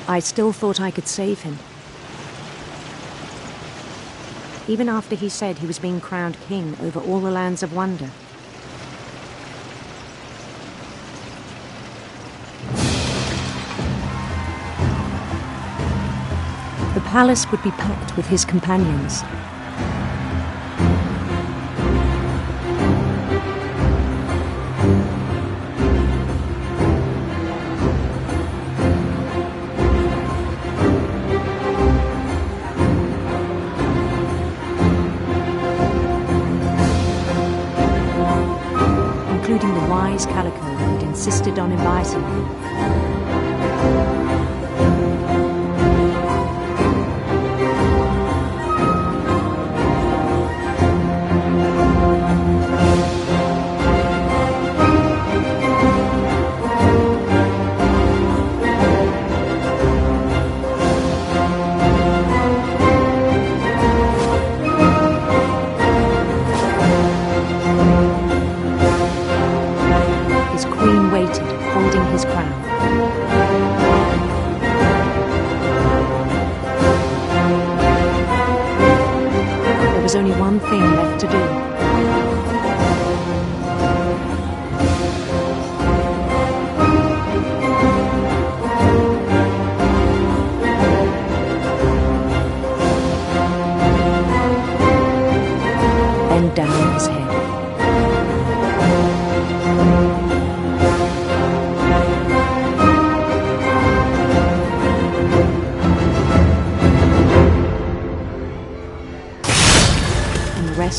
I still thought I could save him. Even after he said he was being crowned king over all the lands of wonder. The palace would be packed with his companions. Including the wise Calico who'd insisted on inviting him.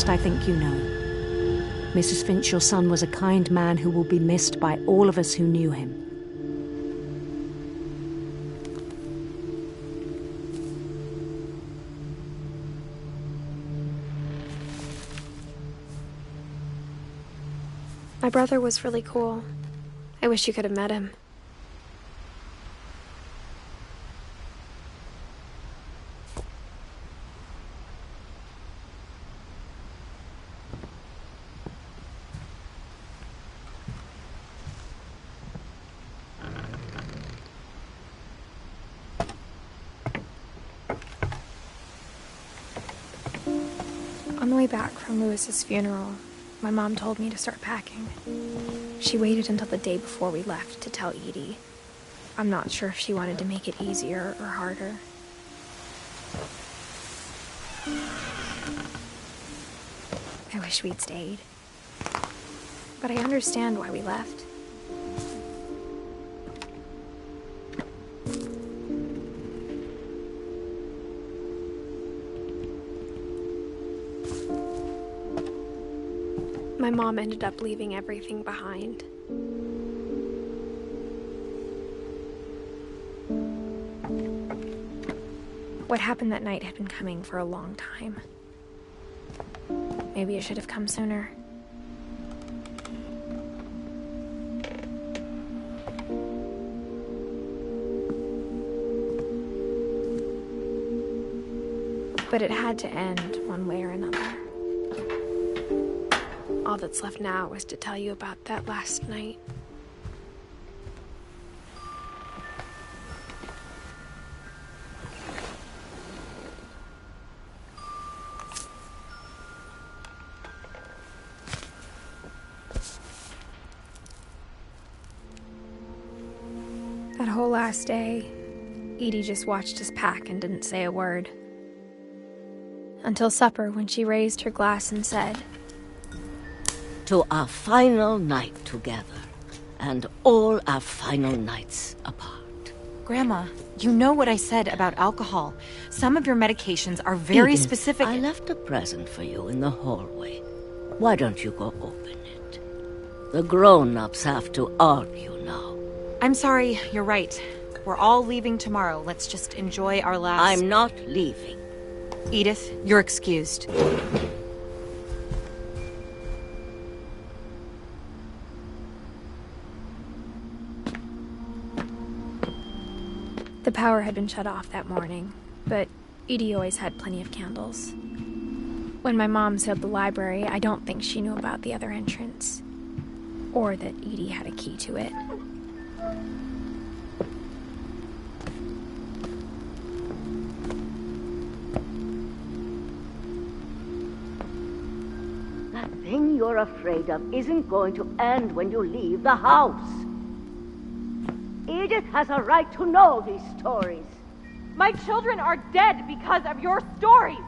rest, I think you know. Mrs. Finch, your son was a kind man who will be missed by all of us who knew him. My brother was really cool. I wish you could have met him. On the way back from Lewis's funeral, my mom told me to start packing. She waited until the day before we left to tell Edie. I'm not sure if she wanted to make it easier or harder. I wish we'd stayed. But I understand why we left. My mom ended up leaving everything behind. What happened that night had been coming for a long time. Maybe it should have come sooner. But it had to end one way or another. All that's left now is to tell you about that last night. That whole last day, Edie just watched us pack and didn't say a word. Until supper, when she raised her glass and said, "To our final night together, and all our final nights apart." Grandma, you know what I said about alcohol. Some of your medications are very Edith, specific. I left a present for you in the hallway. Why don't you go open it? The grown-ups have to argue now. I'm sorry, you're right. We're all leaving tomorrow. Let's just enjoy our last... I'm not leaving. Edith, you're excused. The power had been shut off that morning, but Edie always had plenty of candles. When my mom sealed the library, I don't think she knew about the other entrance, or that Edie had a key to it. That thing you're afraid of isn't going to end when you leave the house. Edith has a right to know these stories. My children are dead because of your stories.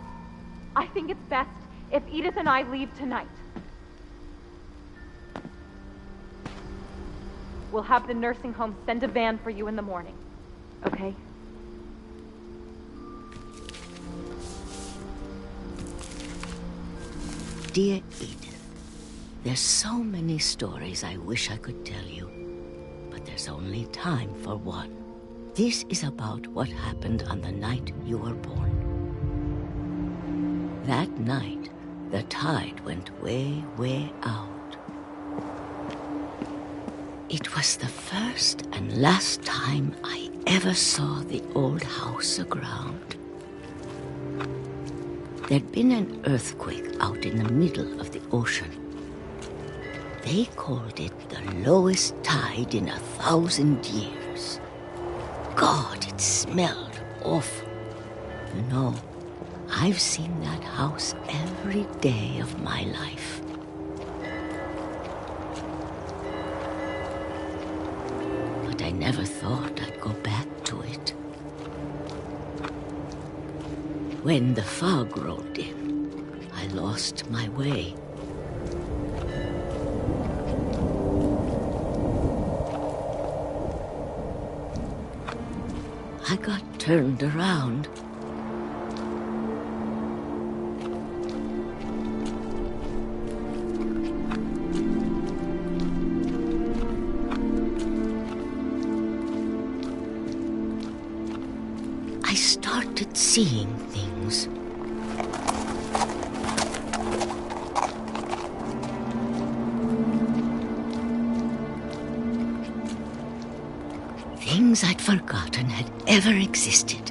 I think it's best if Edith and I leave tonight. We'll have the nursing home send a van for you in the morning, okay? Dear Edith, there's so many stories I wish I could tell you, but there's only time for one. This is about what happened on the night you were born. That night, the tide went way, way out. It was the first and last time I ever saw the old house aground. There'd been an earthquake out in the middle of the ocean. They called it the lowest tide in 1,000 years. God, it smelled awful. You know, I've seen that house every day of my life. But I never thought I'd go back to it. When the fog rolled in, I lost my way. I got turned around. started seeing things. Things I'd forgotten had ever existed.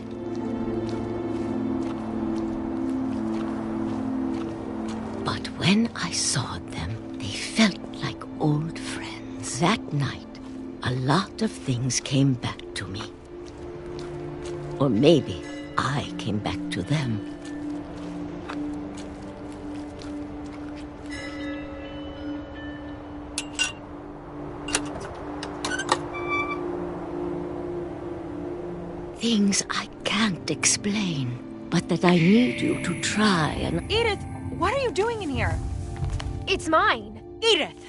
But when I saw them, they felt like old friends. That night, a lot of things came back to me. Or maybe I came back to them. Things I can't explain, but that I need you to try and... Edith, what are you doing in here? It's mine. Edith!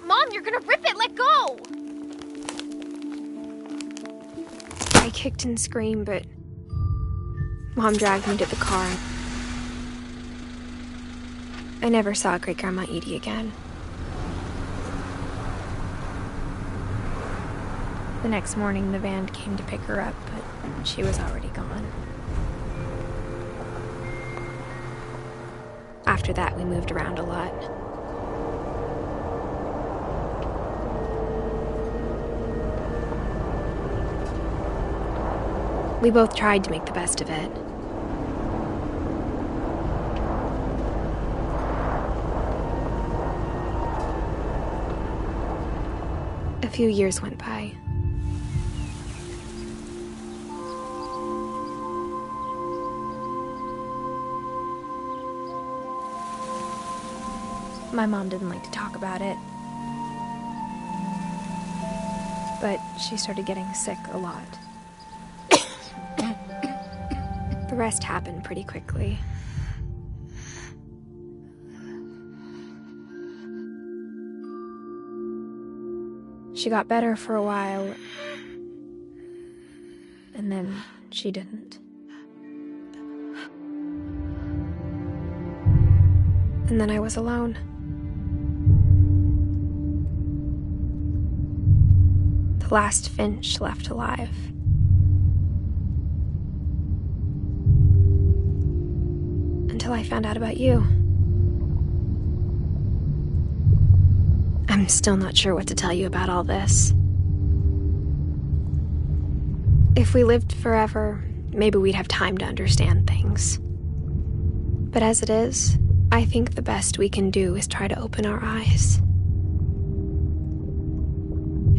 Mom, you're gonna rip it! Let go! I kicked and screamed, but Mom dragged me to the car. I never saw Great-Grandma Edie again. The next morning, the van came to pick her up, but she was already gone. After that, we moved around a lot. We both tried to make the best of it. A few years went by. My mom didn't like to talk about it, but she started getting sick a lot. The rest happened pretty quickly. She got better for a while, and then she didn't. And then I was alone. The last Finch left alive. Until I found out about you. I'm still not sure what to tell you about all this. If we lived forever, maybe we'd have time to understand things. But as it is, I think the best we can do is try to open our eyes.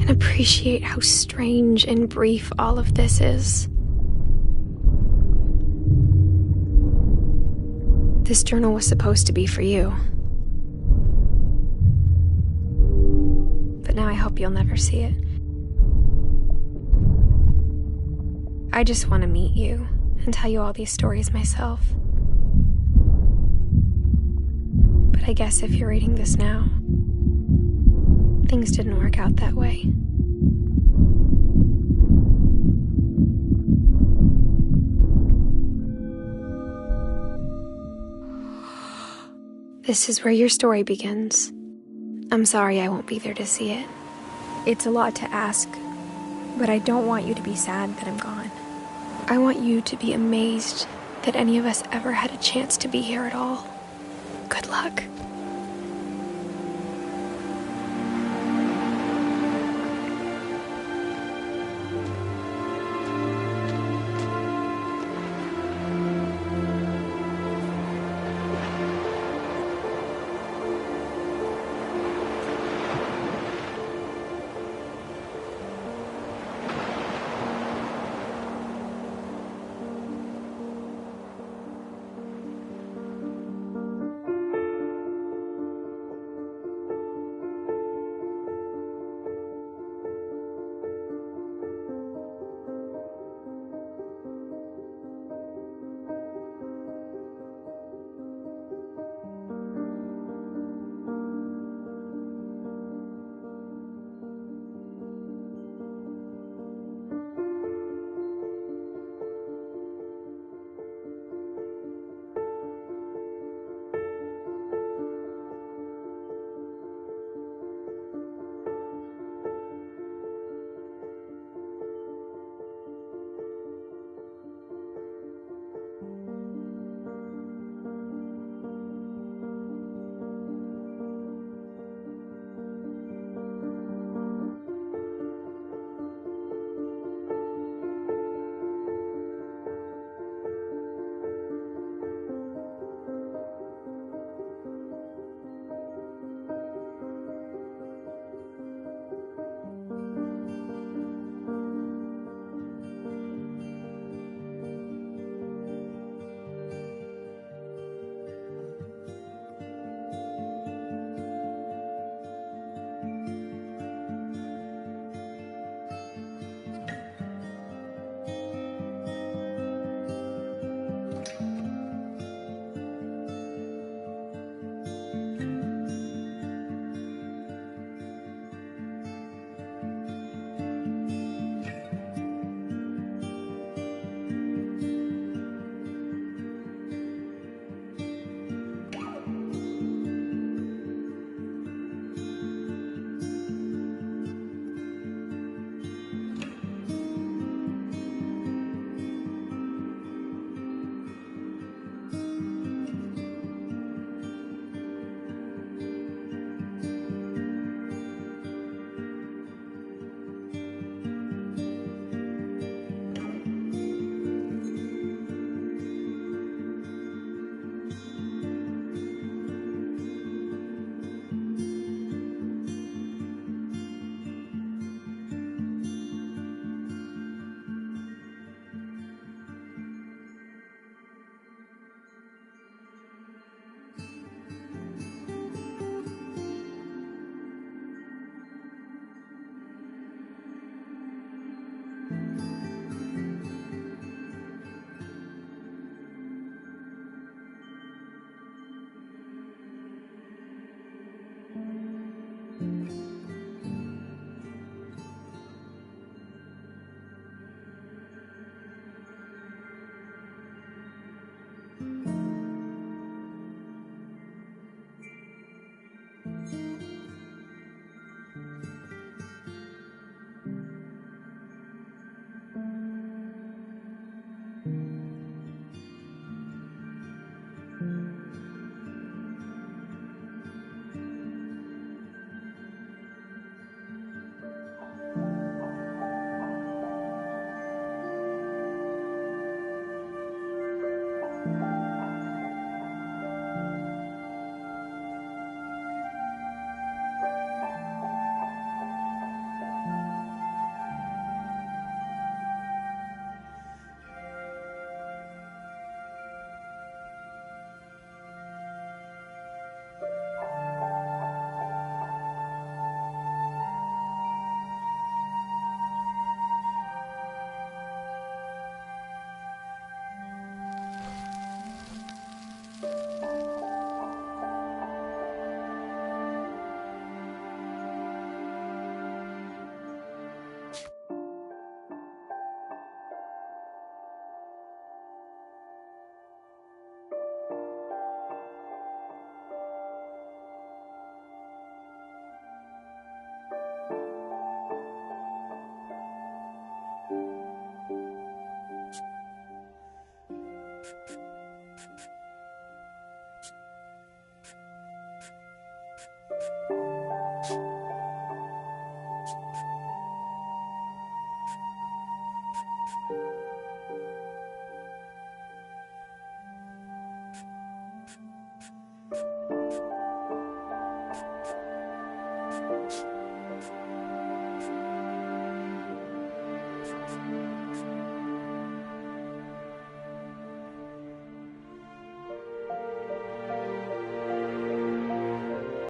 And appreciate how strange and brief all of this is. This journal was supposed to be for you. But now I hope you'll never see it. I just want to meet you and tell you all these stories myself. But I guess if you're reading this now, things didn't work out that way. This is where your story begins. I'm sorry I won't be there to see it. It's a lot to ask, but I don't want you to be sad that I'm gone. I want you to be amazed that any of us ever had a chance to be here at all. Good luck.